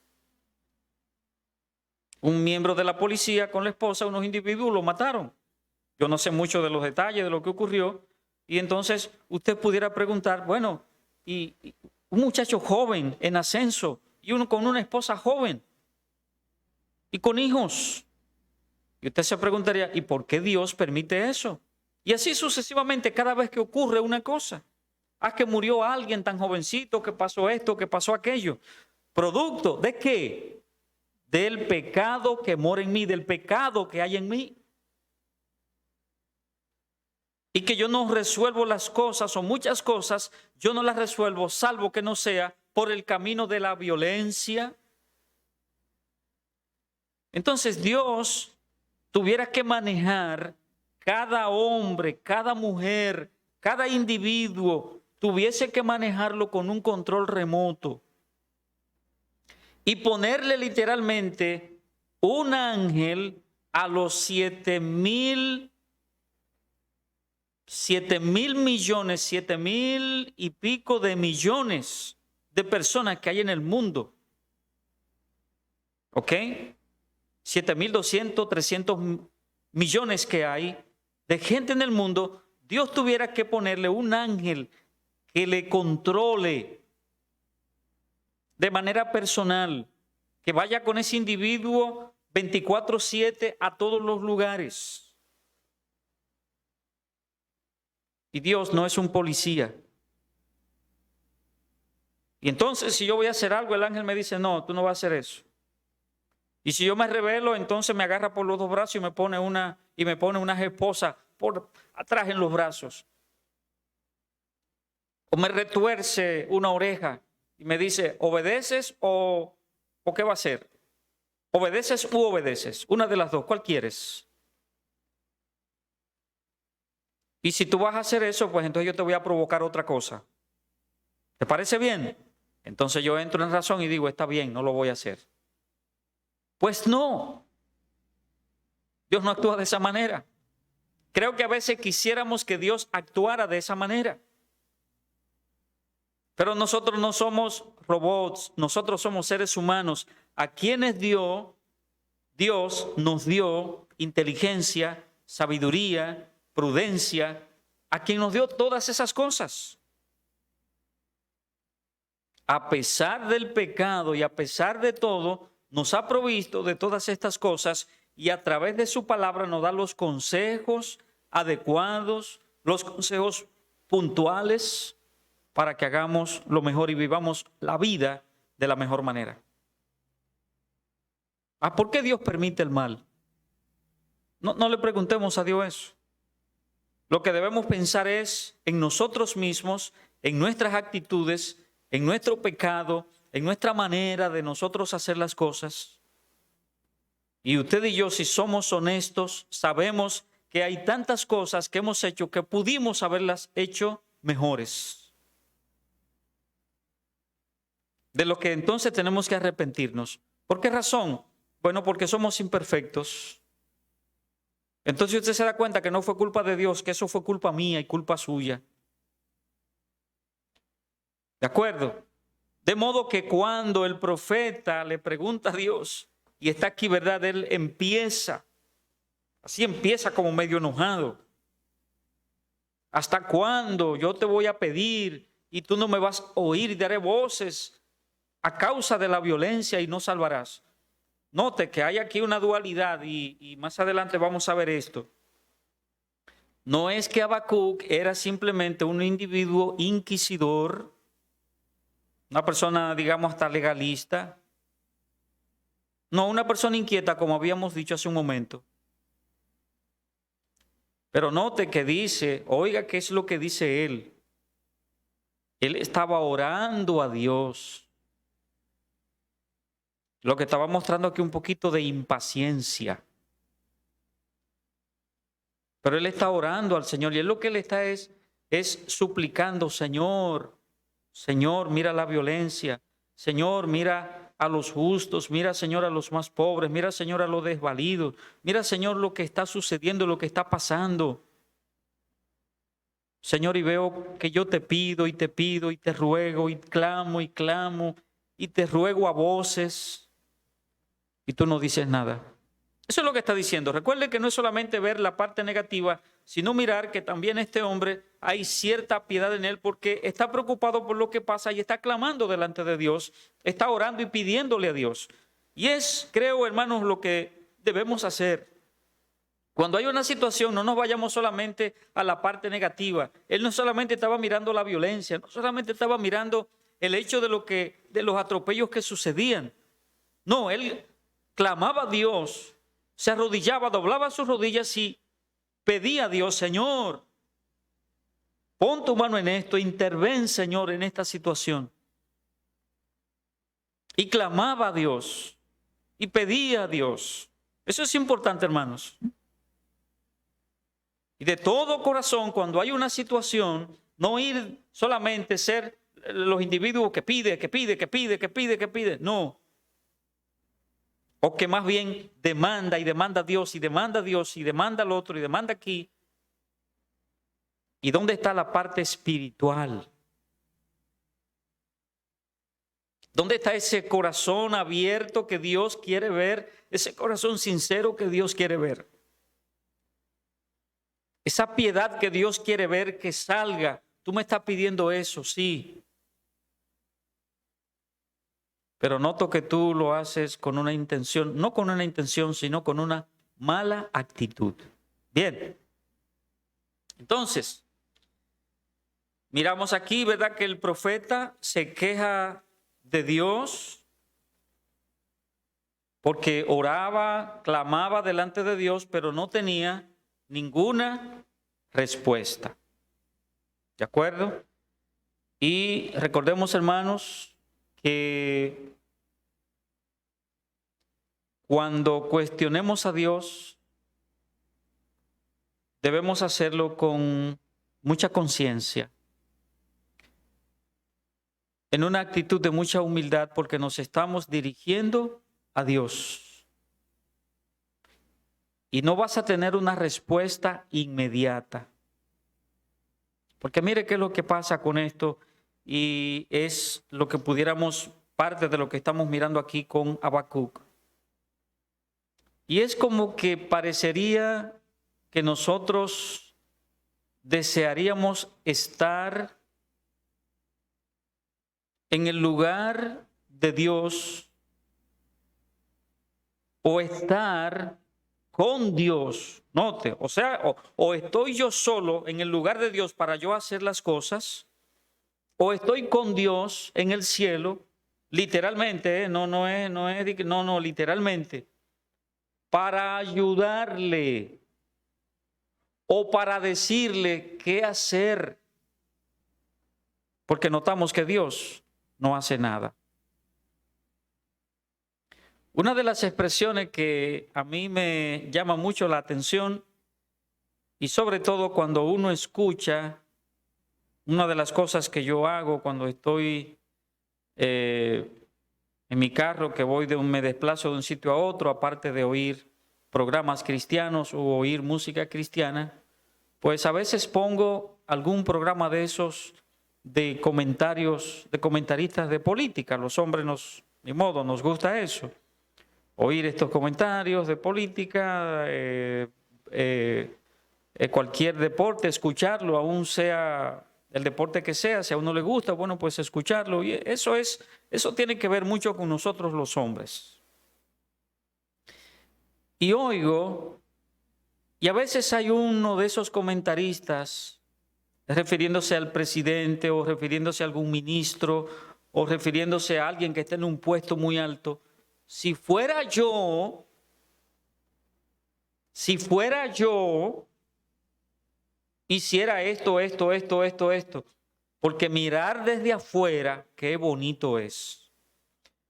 Un miembro de la policía con la esposa, unos individuos lo mataron. Yo no sé mucho de los detalles de lo que ocurrió. Y entonces usted pudiera preguntar, bueno, y un muchacho joven en ascenso y uno con una esposa joven y con hijos. Y usted se preguntaría, ¿y por qué Dios permite eso? Y así sucesivamente cada vez que ocurre una cosa. Que murió alguien tan jovencito, que pasó esto, que pasó aquello. ¿Producto de qué? Del pecado que mora en mí, del pecado que hay en mí. Y que yo no resuelvo las cosas o muchas cosas, yo no las resuelvo salvo que no sea por el camino de la violencia. Entonces Dios tuviera que manejar cada hombre, cada mujer, cada individuo, tuviese que manejarlo con un control remoto y ponerle literalmente un ángel a los 7,000 millones, 7,000 y pico de millones de personas que hay en el mundo. ¿Ok? 7,200, 300 millones que hay de gente en el mundo. Dios tuviera que ponerle un ángel que le controle de manera personal, que vaya con ese individuo 24/7 a todos los lugares. Y Dios no es un policía. Y entonces, si yo voy a hacer algo, el ángel me dice, no, tú no vas a hacer eso. Y si yo me rebelo, entonces me agarra por los dos brazos y me pone unas esposas por atrás en los brazos. O me retuerce una oreja y me dice, ¿obedeces o qué va a hacer? ¿Obedeces u obedeces? Una de las dos, ¿cuál quieres? Y si tú vas a hacer eso, pues entonces yo te voy a provocar otra cosa. ¿Te parece bien? Entonces yo entro en razón y digo, está bien, no lo voy a hacer. Pues no. Dios no actúa de esa manera. Creo que a veces quisiéramos que Dios actuara de esa manera. Pero nosotros no somos robots, nosotros somos seres humanos a quienes Dios nos dio inteligencia, sabiduría, prudencia, a quien nos dio todas esas cosas. A pesar del pecado y a pesar de todo, nos ha provisto de todas estas cosas y a través de su palabra nos da los consejos adecuados, los consejos puntuales para que hagamos lo mejor y vivamos la vida de la mejor manera. ¿Por qué Dios permite el mal? No le preguntemos a Dios eso. Lo que debemos pensar es en nosotros mismos, en nuestras actitudes, en nuestro pecado, en nuestra manera de nosotros hacer las cosas. Y usted y yo, si somos honestos, sabemos que hay tantas cosas que hemos hecho que pudimos haberlas hecho mejores. De lo que entonces tenemos que arrepentirnos. ¿Por qué razón? Bueno, porque somos imperfectos. Entonces usted se da cuenta que no fue culpa de Dios, que eso fue culpa mía y culpa suya. ¿De acuerdo? De modo que cuando el profeta le pregunta a Dios, y está aquí, ¿verdad? Él empieza como medio enojado. ¿Hasta cuándo yo te voy a pedir y tú no me vas a oír y daré voces a causa de la violencia y no salvarás? Note que hay aquí una dualidad y más adelante vamos a ver esto. No es que Habacuc era simplemente un individuo inquisidor, una persona, digamos, hasta legalista. No, una persona inquieta, como habíamos dicho hace un momento. Pero note que dice, oiga, ¿qué es lo que dice él? Él estaba orando a Dios. Lo que estaba mostrando aquí un poquito de impaciencia. Pero él está orando al Señor y él lo que él está es suplicando, Señor, mira la violencia. Señor, mira a los justos, mira, Señor, a los más pobres, mira, Señor, a los desvalidos. Mira, Señor, lo que está sucediendo, lo que está pasando. Señor, y veo que yo te pido y te ruego y clamo y te ruego a voces. Y tú no dices nada. Eso es lo que está diciendo. Recuerde que no es solamente ver la parte negativa, sino mirar que también este hombre hay cierta piedad en él porque está preocupado por lo que pasa y está clamando delante de Dios, está orando y pidiéndole a Dios. Y es, creo, hermanos, lo que debemos hacer. Cuando hay una situación, no nos vayamos solamente a la parte negativa. Él no solamente estaba mirando la violencia, no solamente estaba mirando el hecho de los atropellos que sucedían. No, él clamaba a Dios, se arrodillaba, doblaba sus rodillas y pedía a Dios, Señor, pon tu mano en esto, interven, Señor, en esta situación. y clamaba a Dios y pedía a Dios. Eso es importante, hermanos. Y de todo corazón, cuando hay una situación, no ir solamente ser los individuos que pide. No. O que más bien demanda y demanda a Dios y demanda a Dios y demanda al otro y demanda aquí. ¿Y dónde está la parte espiritual? ¿Dónde está ese corazón abierto que Dios quiere ver? Ese corazón sincero que Dios quiere ver. Esa piedad que Dios quiere ver que salga. Tú me estás pidiendo eso, sí. Pero noto que tú lo haces con una intención, no con una intención, sino con una mala actitud. Bien. Entonces, miramos aquí, ¿verdad? Que el profeta se queja de Dios porque oraba, clamaba delante de Dios, pero no tenía ninguna respuesta. ¿De acuerdo? Y recordemos, hermanos, que cuando cuestionemos a Dios, debemos hacerlo con mucha conciencia, en una actitud de mucha humildad, porque nos estamos dirigiendo a Dios. Y no vas a tener una respuesta inmediata. Porque mire qué es lo que pasa con esto, y es lo que pudiéramos, parte de lo que estamos mirando aquí con Habacuc. Y es como que parecería que nosotros desearíamos estar en el lugar de Dios o estar con Dios. Note, o sea, o estoy yo solo en el lugar de Dios para yo hacer las cosas, o estoy con Dios en el cielo, literalmente, no, literalmente, para ayudarle o para decirle qué hacer, porque notamos que Dios no hace nada. Una de las expresiones que a mí me llama mucho la atención, y sobre todo cuando uno escucha, una de las cosas que yo hago cuando estoy en mi carro, que me desplazo de un sitio a otro, aparte de oír programas cristianos o oír música cristiana, pues a veces pongo algún programa de esos de comentarios, de comentaristas de política. Los hombres ni modo, nos gusta eso. Oír estos comentarios de política, cualquier deporte, escucharlo, aún sea el deporte que sea, si a uno le gusta, bueno, pues escucharlo. Y eso tiene que ver mucho con nosotros los hombres. Y oigo, y a veces hay uno de esos comentaristas refiriéndose al presidente o refiriéndose a algún ministro o refiriéndose a alguien que esté en un puesto muy alto. Si fuera yo, hiciera esto. Porque mirar desde afuera, qué bonito es.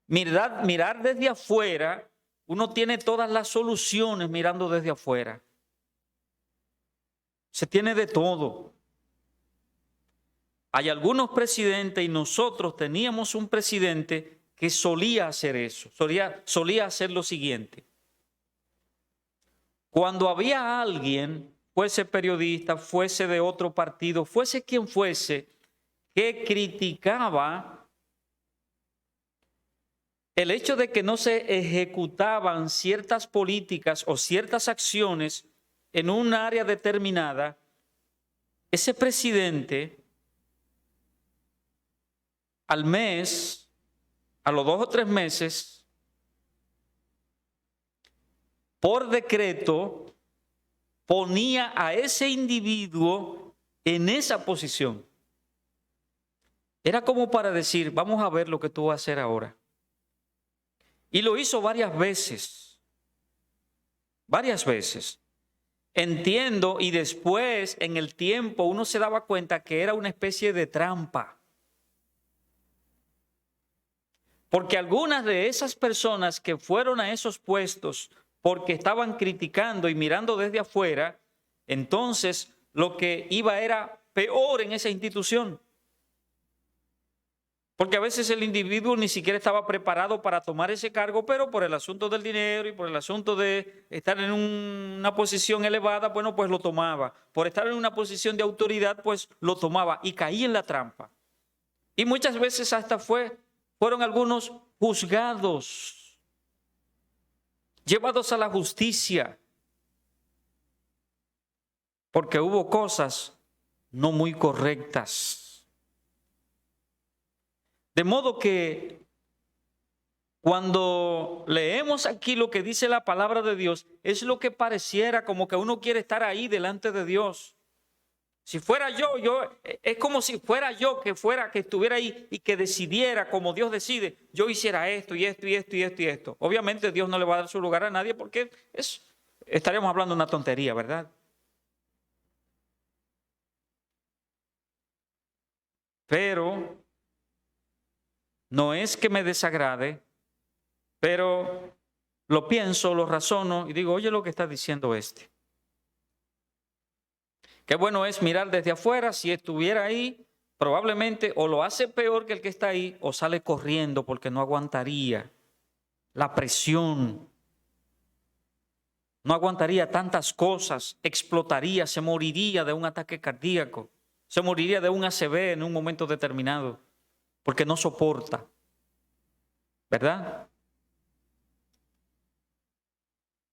Mirar desde afuera, uno tiene todas las soluciones mirando desde afuera. Se tiene de todo. Hay algunos presidentes y nosotros teníamos un presidente que solía hacer eso, solía hacer lo siguiente. Cuando había alguien, fuese periodista, fuese de otro partido, fuese quien fuese, que criticaba el hecho de que no se ejecutaban ciertas políticas o ciertas acciones en un área determinada, ese presidente al mes, a los 2 o 3 meses, por decreto, ponía a ese individuo en esa posición. Era como para decir, vamos a ver lo que tú vas a hacer ahora. Y lo hizo varias veces. Entiendo, y después, en el tiempo, uno se daba cuenta que era una especie de trampa. Porque algunas de esas personas que fueron a esos puestos porque estaban criticando y mirando desde afuera, entonces lo que iba era peor en esa institución. Porque a veces el individuo ni siquiera estaba preparado para tomar ese cargo, pero por el asunto del dinero y por el asunto de estar en una posición elevada, bueno, pues lo tomaba. Por estar en una posición de autoridad, pues lo tomaba y caía en la trampa. Y muchas veces hasta fueron algunos juzgados, llevados a la justicia, porque hubo cosas no muy correctas. De modo que cuando leemos aquí lo que dice la palabra de Dios, es lo que pareciera como que uno quiere estar ahí delante de Dios. Si fuera yo, es como si fuera yo que estuviera ahí y que decidiera como Dios decide, yo hiciera esto y esto y esto y esto y esto. Obviamente Dios no le va a dar su lugar a nadie porque estaríamos hablando de una tontería, ¿verdad? Pero no es que me desagrade, pero lo pienso, lo razono y digo, oye lo que está diciendo este. Qué bueno es mirar desde afuera, si estuviera ahí, probablemente o lo hace peor que el que está ahí o sale corriendo porque no aguantaría la presión, no aguantaría tantas cosas, explotaría, se moriría de un ataque cardíaco, se moriría de un ACV en un momento determinado, porque no soporta, ¿verdad?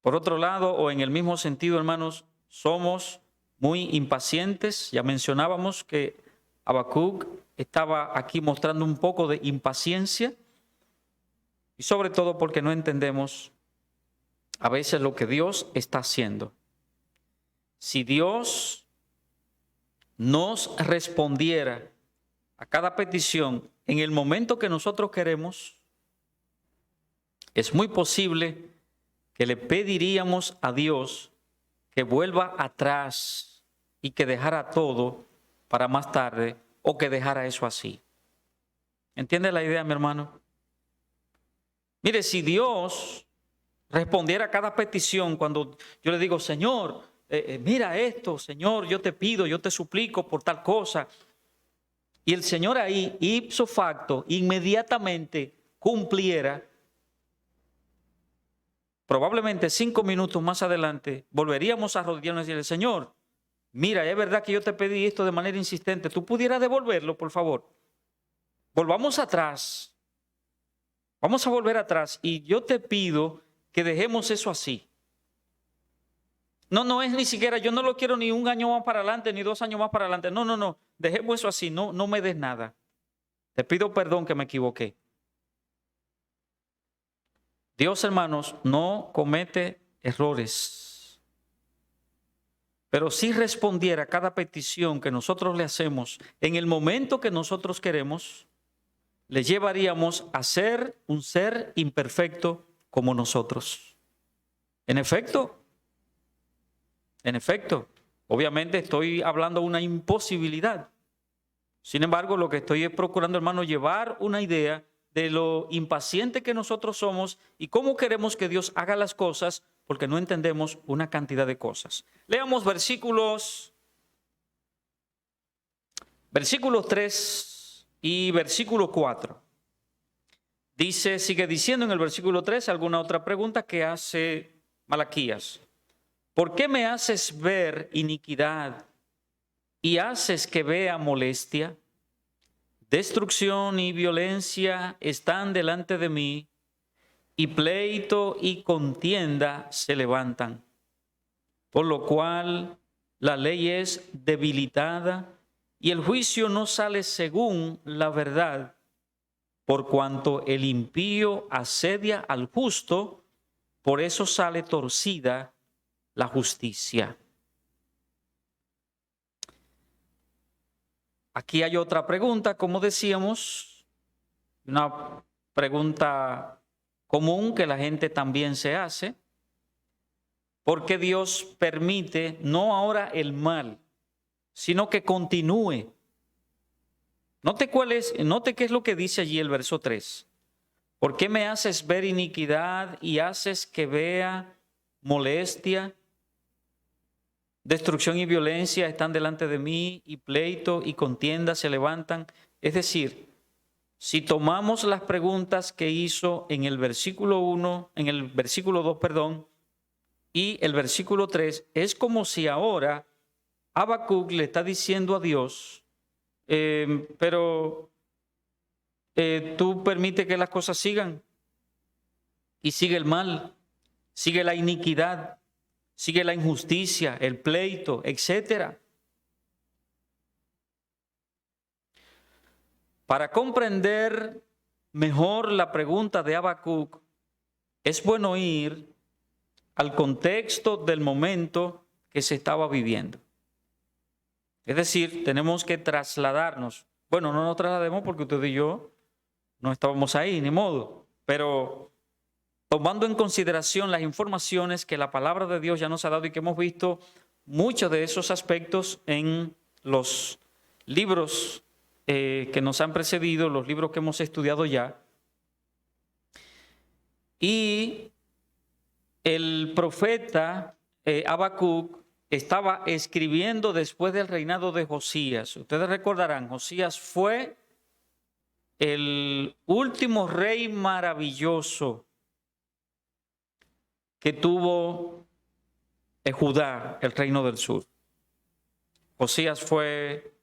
Por otro lado, o en el mismo sentido, hermanos, somos muy impacientes. Ya mencionábamos que Habacuc estaba aquí mostrando un poco de impaciencia y sobre todo porque no entendemos a veces lo que Dios está haciendo. Si Dios nos respondiera a cada petición en el momento que nosotros queremos, es muy posible que le pediríamos a Dios que vuelva atrás y que dejara todo para más tarde o que dejara eso así. ¿Entiende la idea, mi hermano? Mire, si Dios respondiera a cada petición cuando yo le digo, Señor, mira esto, Señor, yo te pido, yo te suplico por tal cosa, y el Señor ahí, ipso facto, inmediatamente cumpliera, probablemente 5 minutos más adelante volveríamos a arrodillarnos y decirle, Señor, mira, es verdad que yo te pedí esto de manera insistente, ¿tú pudieras devolverlo, por favor? Volvamos atrás, vamos a volver atrás y yo te pido que dejemos eso así. No es ni siquiera, yo no lo quiero ni 1 año más para adelante, ni 2 años más para adelante. No, dejemos eso así, no me des nada. Te pido perdón que me equivoqué. Dios, hermanos, no comete errores. Pero si respondiera a cada petición que nosotros le hacemos en el momento que nosotros queremos, le llevaríamos a ser un ser imperfecto como nosotros. En efecto, obviamente estoy hablando de una imposibilidad. Sin embargo, lo que estoy procurando, hermano, llevar una idea de lo impaciente que nosotros somos y cómo queremos que Dios haga las cosas, porque no entendemos una cantidad de cosas. Leamos versículos 3 y versículo 4. Dice, sigue diciendo en el versículo 3 alguna otra pregunta que hace Malaquías. ¿Por qué me haces ver iniquidad y haces que vea molestia? Destrucción y violencia están delante de mí, y pleito y contienda se levantan. Por lo cual la ley es debilitada y el juicio no sale según la verdad, por cuanto el impío asedia al justo, por eso sale torcida la justicia. Aquí hay otra pregunta, como decíamos, una pregunta común que la gente también se hace. ¿Por qué Dios permite no ahora el mal, sino que continúe? Note qué es lo que dice allí el verso 3. ¿Por qué me haces ver iniquidad y haces que vea molestia? Destrucción y violencia están delante de mí, y pleito y contienda se levantan. Es decir, si tomamos las preguntas que hizo en el versículo 1, en el versículo 2, perdón, y el versículo 3, es como si ahora Habacuc le está diciendo a Dios, pero tú permite que las cosas sigan, y sigue el mal, sigue la iniquidad, sigue la injusticia, el pleito, etcétera. Para comprender mejor la pregunta de Habacuc, es bueno ir al contexto del momento que se estaba viviendo. Es decir, tenemos que trasladarnos. Bueno, no nos traslademos porque usted y yo no estábamos ahí, ni modo. Pero tomando en consideración las informaciones que la palabra de Dios ya nos ha dado y que hemos visto muchos de esos aspectos en los libros que nos han precedido, los libros que hemos estudiado ya. Y el profeta Habacuc estaba escribiendo después del reinado de Josías. Ustedes recordarán, Josías fue el último rey maravilloso que tuvo Judá, el reino del sur. Josías fue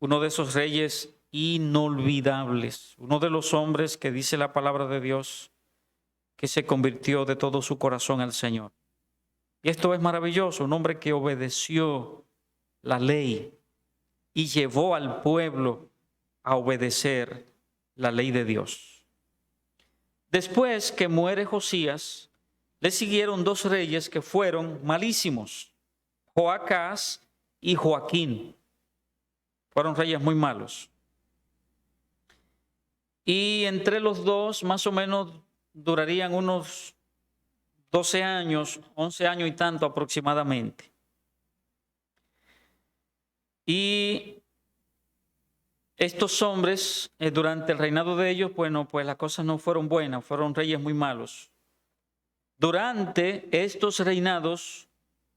uno de esos reyes inolvidables, uno de los hombres que dice la palabra de Dios que se convirtió de todo su corazón al Señor. Y esto es maravilloso, un hombre que obedeció la ley y llevó al pueblo a obedecer la ley de Dios. Después que muere Josías, le siguieron dos reyes que fueron malísimos, Joacás y Joaquín. Fueron reyes muy malos. Y entre los dos, más o menos, durarían unos 12 años, 11 años y tanto aproximadamente. Y estos hombres, durante el reinado de ellos, bueno, pues las cosas no fueron buenas, fueron reyes muy malos. Durante estos reinados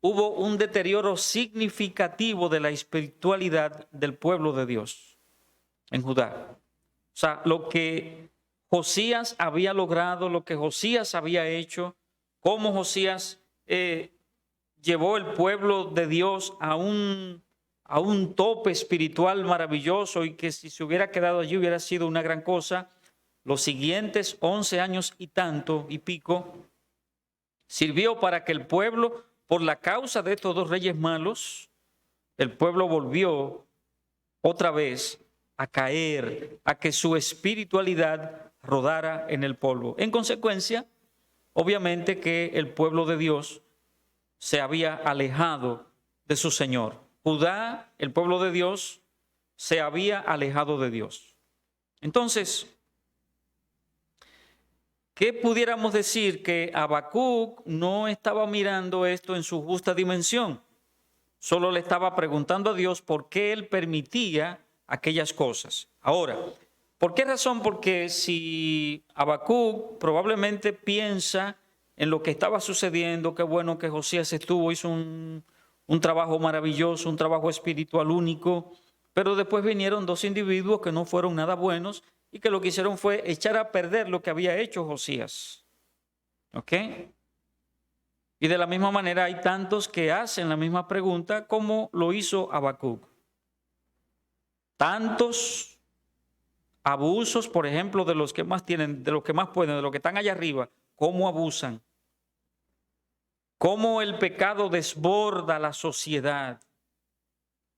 hubo un deterioro significativo de la espiritualidad del pueblo de Dios en Judá. O sea, lo que Josías había logrado, lo que Josías había hecho, cómo Josías llevó el pueblo de Dios a un tope espiritual maravilloso y que si se hubiera quedado allí hubiera sido una gran cosa. Los siguientes 11 años y tanto y pico sirvió para que el pueblo, por la causa de estos dos reyes malos, el pueblo volvió otra vez a caer, a que su espiritualidad rodara en el polvo. En consecuencia, obviamente que el pueblo de Dios se había alejado de su Señor. Judá, el pueblo de Dios, se había alejado de Dios. Entonces, ¿qué pudiéramos decir? Que Habacuc no estaba mirando esto en su justa dimensión. Solo le estaba preguntando a Dios por qué él permitía aquellas cosas. Ahora, ¿por qué razón? Porque si Habacuc probablemente piensa en lo que estaba sucediendo, qué bueno que Josías hizo un trabajo maravilloso, un trabajo espiritual único, pero después vinieron dos individuos que no fueron nada buenos y que lo que hicieron fue echar a perder lo que había hecho Josías. ¿Ok? Y de la misma manera hay tantos que hacen la misma pregunta como lo hizo Habacuc. Tantos abusos, por ejemplo, de los que más tienen, de los que más pueden, de los que están allá arriba, cómo abusan. Cómo el pecado desborda la sociedad.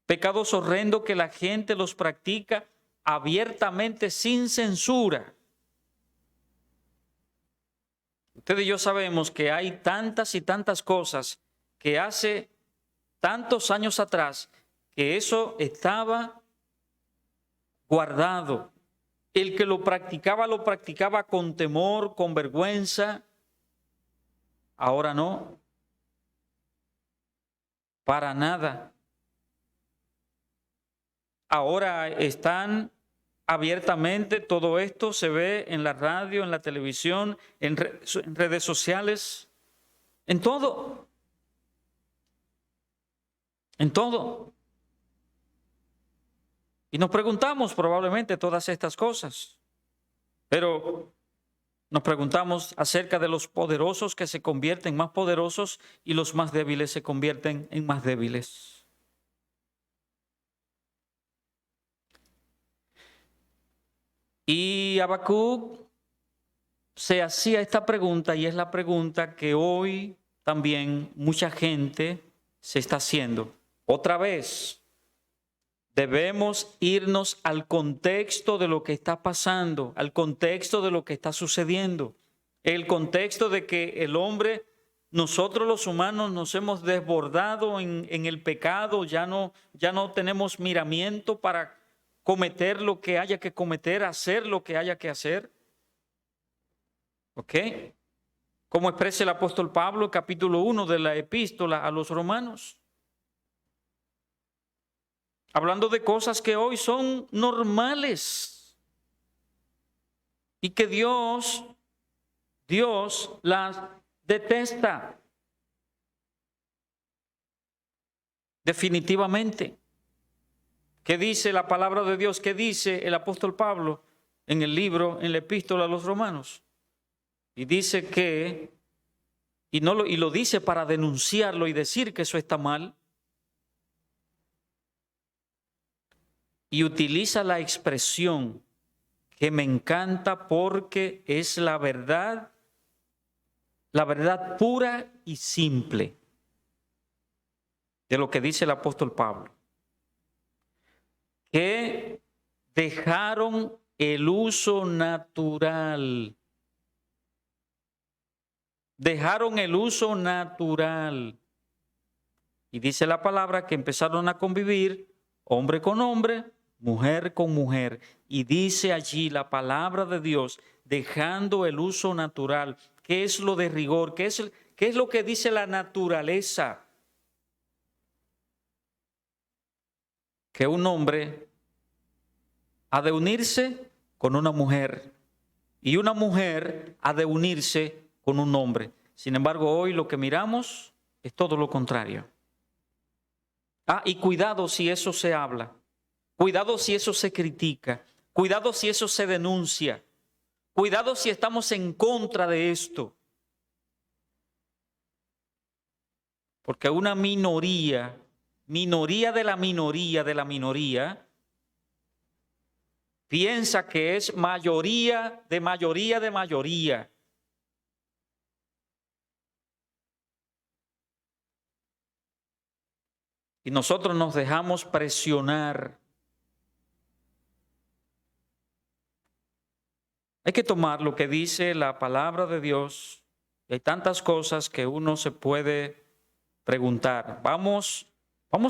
Pecados horrendos que la gente los practica abiertamente sin censura. Usted y yo sabemos que hay tantas y tantas cosas que hace tantos años atrás que eso estaba guardado. El que lo practicaba con temor, con vergüenza. Ahora no. Para nada. Ahora están abiertamente, todo esto se ve en la radio, en la televisión, en redes sociales, en todo. En todo. Y nos preguntamos probablemente todas estas cosas, pero nos preguntamos acerca de los poderosos que se convierten más poderosos y los más débiles se convierten en más débiles. Y Habacuc se hacía esta pregunta y es la pregunta que hoy también mucha gente se está haciendo. Otra vez, debemos irnos al contexto de lo que está pasando, al contexto de lo que está sucediendo. El contexto de que el hombre, nosotros los humanos nos hemos desbordado en el pecado, ya no tenemos miramiento para cometer lo que haya que cometer, hacer lo que haya que hacer. ¿Ok? Como expresa el apóstol Pablo, capítulo 1 de la epístola a los romanos. Hablando de cosas que hoy son normales y que Dios las detesta. Definitivamente. ¿Qué dice la palabra de Dios? ¿Qué dice el apóstol Pablo en el libro, en la epístola a los romanos? Y dice que, y lo dice para denunciarlo y decir que eso está mal. Y utiliza la expresión que me encanta porque es la verdad pura y simple de lo que dice el apóstol Pablo. Que dejaron el uso natural. Dejaron el uso natural. Y dice la palabra que empezaron a convivir hombre con hombre, mujer con mujer. Y dice allí la palabra de Dios, dejando el uso natural. ¿Qué es lo de rigor? ¿Qué es lo que dice la naturaleza? Que un hombre ha de unirse con una mujer y una mujer ha de unirse con un hombre. Sin embargo, hoy lo que miramos es todo lo contrario. Y cuidado si eso se habla, cuidado si eso se critica, cuidado si eso se denuncia, cuidado si estamos en contra de esto. Porque una minoría de la minoría, piensa que es mayoría de mayoría de mayoría. Y nosotros nos dejamos presionar. Hay que tomar lo que dice la palabra de Dios. Y hay tantas cosas que uno se puede preguntar. Vamos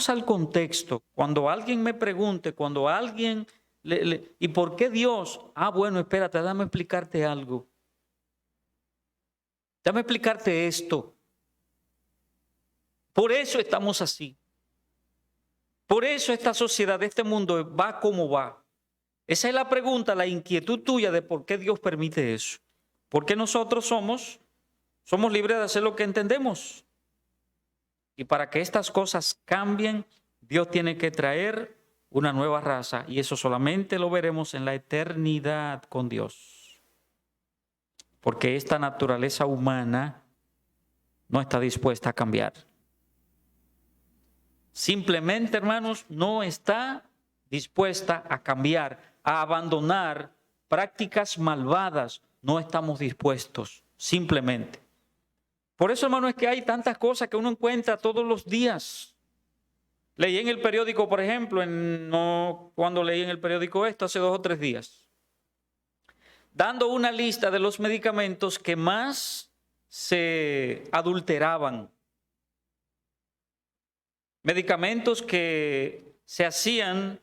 al contexto. Cuando alguien me pregunte, cuando alguien... ¿Y por qué Dios? Bueno, espérate, déjame explicarte algo. Déjame explicarte esto. Por eso estamos así. Por eso esta sociedad, este mundo va como va. Esa es la pregunta, la inquietud tuya de por qué Dios permite eso. Porque nosotros somos libres de hacer lo que entendemos. Y para que estas cosas cambien, Dios tiene que traer una nueva raza. Y eso solamente lo veremos en la eternidad con Dios. Porque esta naturaleza humana no está dispuesta a cambiar. Simplemente, hermanos, no está dispuesta a cambiar, a abandonar prácticas malvadas. No estamos dispuestos, simplemente. Por eso, hermano, es que hay tantas cosas que uno encuentra todos los días. Leí en el periódico, por ejemplo, cuando leí en el periódico esto, hace 2 o 3 días, dando una lista de los medicamentos que más se adulteraban. Medicamentos que se hacían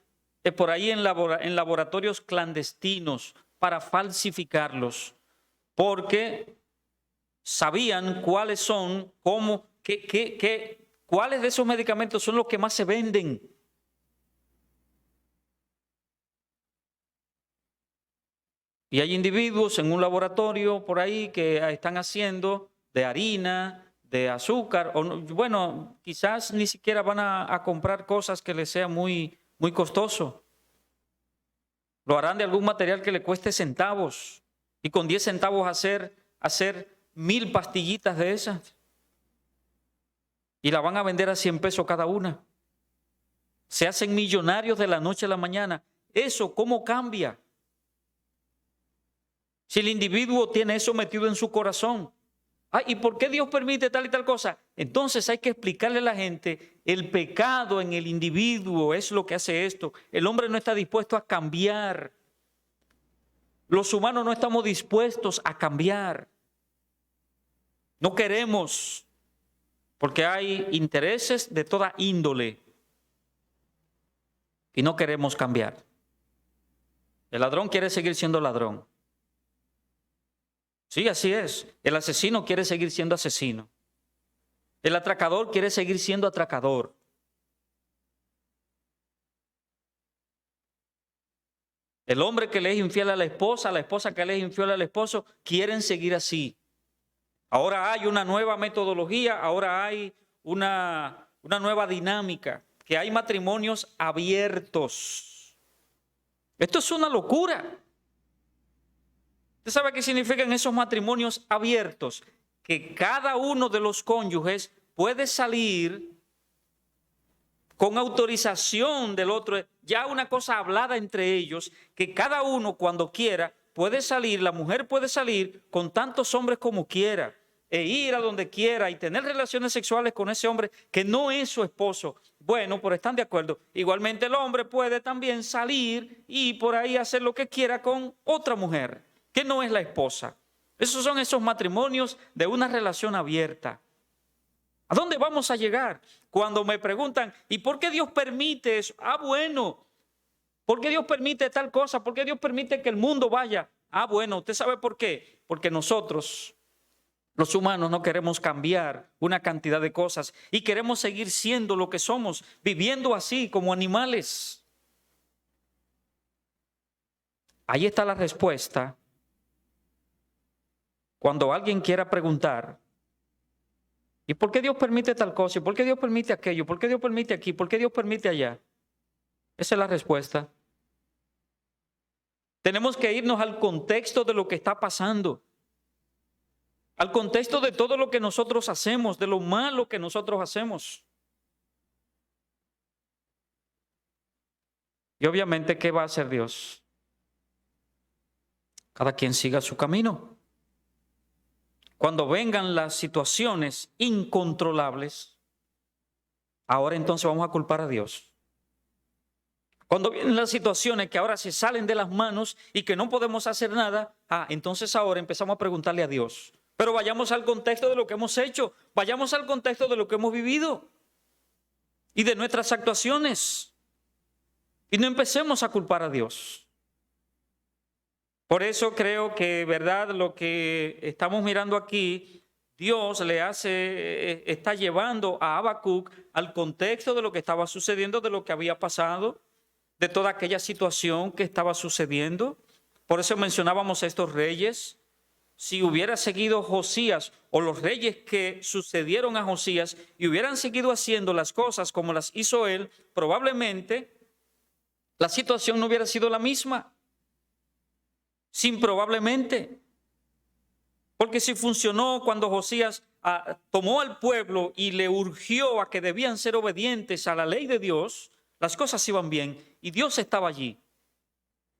por ahí en laboratorios clandestinos para falsificarlos, porque sabían cuáles son, cuáles de esos medicamentos son los que más se venden. Y hay individuos en un laboratorio por ahí que están haciendo de harina, de azúcar, o bueno, quizás ni siquiera van a comprar cosas que les sea muy costoso. Lo harán de algún material que le cueste centavos y con 10 centavos hacer 1000 pastillitas de esas. Y la van a vender a 100 pesos cada una. Se hacen millonarios de la noche a la mañana. ¿Eso cómo cambia? Si el individuo tiene eso metido en su corazón. ¿Y por qué Dios permite tal y tal cosa? Entonces hay que explicarle a la gente, el pecado en el individuo es lo que hace esto. El hombre no está dispuesto a cambiar. Los humanos no estamos dispuestos a cambiar. No queremos, porque hay intereses de toda índole y no queremos cambiar. El ladrón quiere seguir siendo ladrón. Sí, así es. El asesino quiere seguir siendo asesino. El atracador quiere seguir siendo atracador. El hombre que le es infiel a la esposa que le es infiel al esposo, quieren seguir así. Ahora hay una nueva metodología, ahora hay una nueva dinámica, que hay matrimonios abiertos. Esto es una locura. ¿Usted sabe qué significan esos matrimonios abiertos? Que cada uno de los cónyuges puede salir con autorización del otro, ya una cosa hablada entre ellos, que cada uno cuando quiera puede salir, la mujer puede salir con tantos hombres como quiera, e ir a donde quiera y tener relaciones sexuales con ese hombre que no es su esposo. Bueno, pero están de acuerdo. Igualmente el hombre puede también salir y por ahí hacer lo que quiera con otra mujer que no es la esposa. Esos son esos matrimonios de una relación abierta. ¿A dónde vamos a llegar? Cuando me preguntan, ¿y por qué Dios permite eso? Bueno, ¿por qué Dios permite tal cosa? ¿Por qué Dios permite que el mundo vaya? Bueno, ¿usted sabe por qué? Porque nosotros, los humanos, no queremos cambiar una cantidad de cosas y queremos seguir siendo lo que somos, viviendo así como animales. Ahí está la respuesta. Cuando alguien quiera preguntar, ¿y por qué Dios permite tal cosa? ¿Y por qué Dios permite aquello? ¿Por qué Dios permite aquí? ¿Por qué Dios permite allá? Esa es la respuesta. Tenemos que irnos al contexto de lo que está pasando, al contexto de todo lo que nosotros hacemos, de lo malo que nosotros hacemos. Y obviamente, ¿qué va a hacer Dios? Cada quien siga su camino. Cuando vengan las situaciones incontrolables, ahora entonces vamos a culpar a Dios. Cuando vienen las situaciones que ahora se salen de las manos y que no podemos hacer nada, entonces ahora empezamos a preguntarle a Dios. Pero vayamos al contexto de lo que hemos hecho, vayamos al contexto de lo que hemos vivido y de nuestras actuaciones. Y no empecemos a culpar a Dios. Por eso creo que, verdad, lo que estamos mirando aquí, Dios está llevando a Habacuc al contexto de lo que estaba sucediendo, de lo que había pasado, de toda aquella situación que estaba sucediendo. Por eso mencionábamos a estos reyes. Si hubiera seguido Josías o los reyes que sucedieron a Josías y hubieran seguido haciendo las cosas como las hizo él, probablemente la situación no hubiera sido la misma. Sin probablemente. Porque si funcionó cuando Josías tomó al pueblo y le urgió a que debían ser obedientes a la ley de Dios, las cosas iban bien y Dios estaba allí.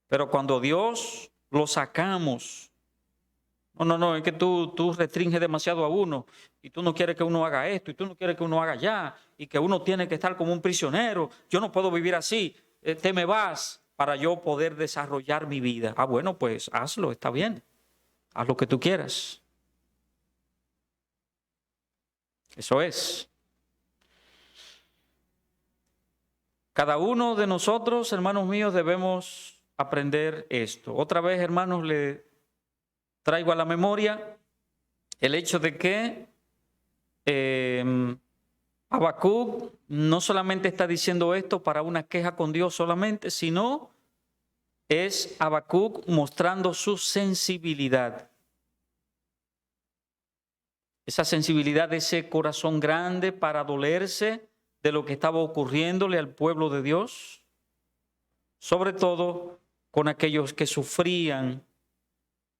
Pero cuando Dios lo sacamos, no, es que tú restringes demasiado a uno y tú no quieres que uno haga esto y tú no quieres que uno haga allá y que uno tiene que estar como un prisionero. Yo no puedo vivir así, te me vas para yo poder desarrollar mi vida. Bueno, pues hazlo, está bien. Haz lo que tú quieras. Eso es. Cada uno de nosotros, hermanos míos, debemos aprender esto. Otra vez, hermanos, le traigo a la memoria el hecho de que Habacuc no solamente está diciendo esto para una queja con Dios solamente, sino es Habacuc mostrando su sensibilidad. Esa sensibilidad de ese corazón grande para dolerse de lo que estaba ocurriéndole al pueblo de Dios, sobre todo con aquellos que sufrían,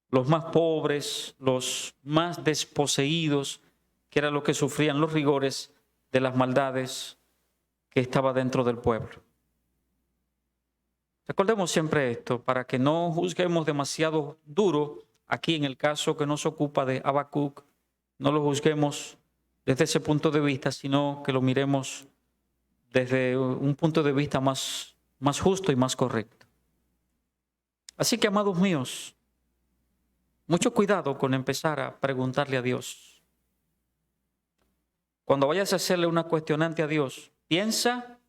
los más pobres, los más desposeídos, que era lo que sufrían los rigores de las maldades que estaba dentro del pueblo. Recordemos siempre esto, para que no juzguemos demasiado duro, aquí en el caso que nos ocupa de Habacuc, no lo juzguemos desde ese punto de vista, sino que lo miremos desde un punto de vista más justo y más correcto. Así que, amados míos, mucho cuidado con empezar a preguntarle a Dios. Cuando vayas a hacerle una cuestionante a Dios, piensa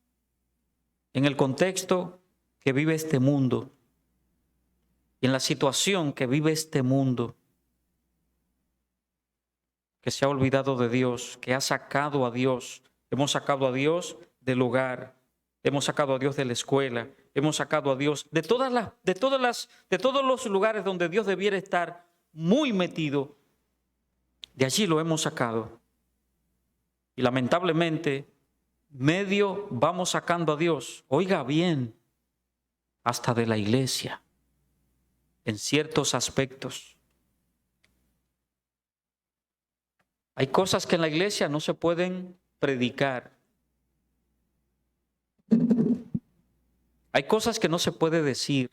en el contexto que vive este mundo y en la situación que vive este mundo, que se ha olvidado de Dios, que ha sacado a Dios. Hemos sacado a Dios del hogar, hemos sacado a Dios de la escuela, hemos sacado a Dios de todos los lugares donde Dios debiera estar muy metido. De allí lo hemos sacado. Y lamentablemente, medio vamos sacando a Dios, oiga bien, hasta de la iglesia, en ciertos aspectos. Hay cosas que en la iglesia no se pueden predicar. Hay cosas que no se puede decir.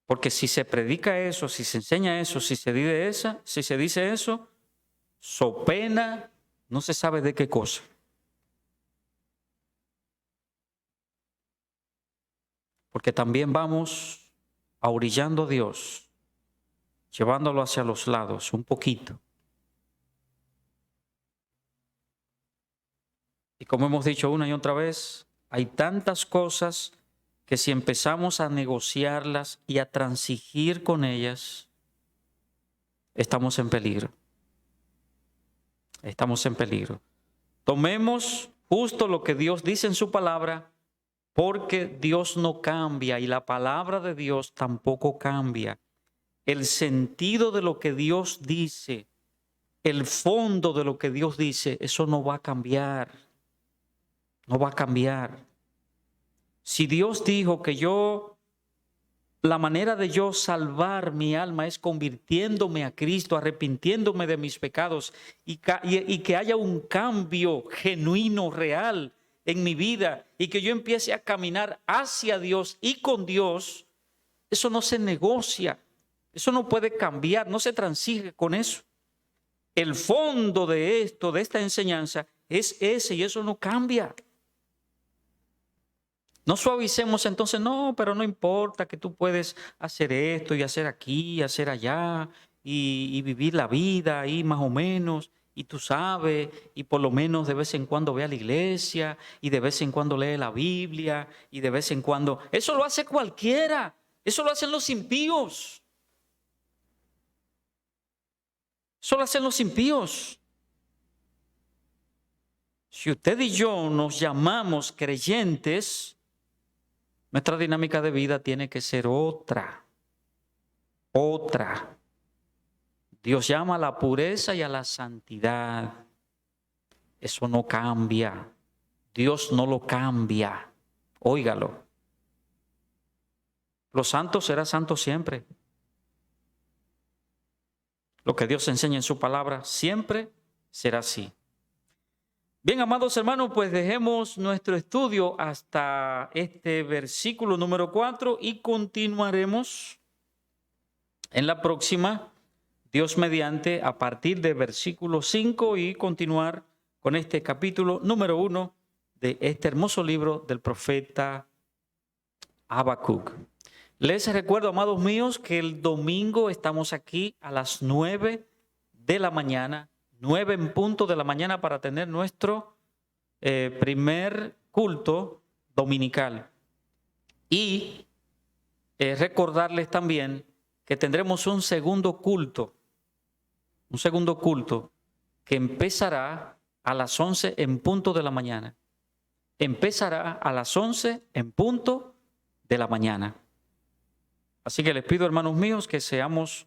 Porque si se predica eso, si se enseña eso, si se dice eso, so pena, no se sabe de qué cosa. Porque también vamos ahorillando a Dios, llevándolo hacia los lados un poquito. Y como hemos dicho una y otra vez, hay tantas cosas que si empezamos a negociarlas y a transigir con ellas, estamos en peligro. Estamos en peligro. Tomemos justo lo que Dios dice en su palabra, porque Dios no cambia y la palabra de Dios tampoco cambia. El sentido de lo que Dios dice, el fondo de lo que Dios dice, eso no va a cambiar. No va a cambiar. Si Dios dijo que la manera de yo salvar mi alma es convirtiéndome a Cristo, arrepintiéndome de mis pecados y que haya un cambio genuino, real en mi vida y que yo empiece a caminar hacia Dios y con Dios, eso no se negocia, eso no puede cambiar, no se transige con eso. El fondo de esto, de esta enseñanza, es ese y eso no cambia. No suavicemos entonces, no, pero no importa que tú puedes hacer esto y hacer aquí y hacer allá y vivir la vida ahí más o menos y tú sabes y por lo menos de vez en cuando ve a la iglesia y de vez en cuando lee la Biblia y de vez en cuando... Eso lo hace cualquiera, eso lo hacen los impíos. Eso lo hacen los impíos. Si usted y yo nos llamamos creyentes, nuestra dinámica de vida tiene que ser otra. Dios llama a la pureza y a la santidad. Eso no cambia. Dios no lo cambia. Óigalo. Los santos serán santos siempre. Lo que Dios enseña en su palabra siempre será así. Bien, amados hermanos, pues dejemos nuestro estudio hasta este versículo número 4 y continuaremos en la próxima, Dios mediante, a partir de versículo 5 y continuar con este capítulo número 1 de este hermoso libro del profeta Habacuc. Les recuerdo, amados míos, que el domingo estamos aquí a las 9 de la mañana, 9 en punto de la mañana para tener nuestro primer culto dominical. Y recordarles también que tendremos un segundo culto que empezará a las 11 en punto de la mañana. Empezará a las 11 en punto de la mañana. Así que les pido, hermanos míos, que seamos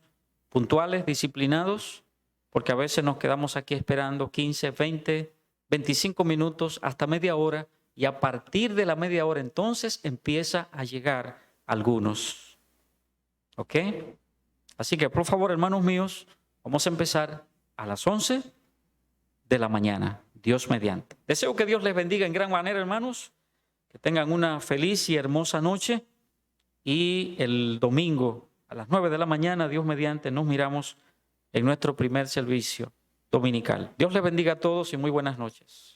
puntuales, disciplinados, porque a veces nos quedamos aquí esperando 15, 20, 25 minutos, hasta media hora, y a partir de la media hora entonces empieza a llegar algunos. ¿Ok? Así que por favor, hermanos míos, vamos a empezar a las 11 de la mañana, Dios mediante. Deseo que Dios les bendiga en gran manera, hermanos, que tengan una feliz y hermosa noche, y el domingo a las 9 de la mañana, Dios mediante, nos miramos en nuestro primer servicio dominical. Dios les bendiga a todos y muy buenas noches.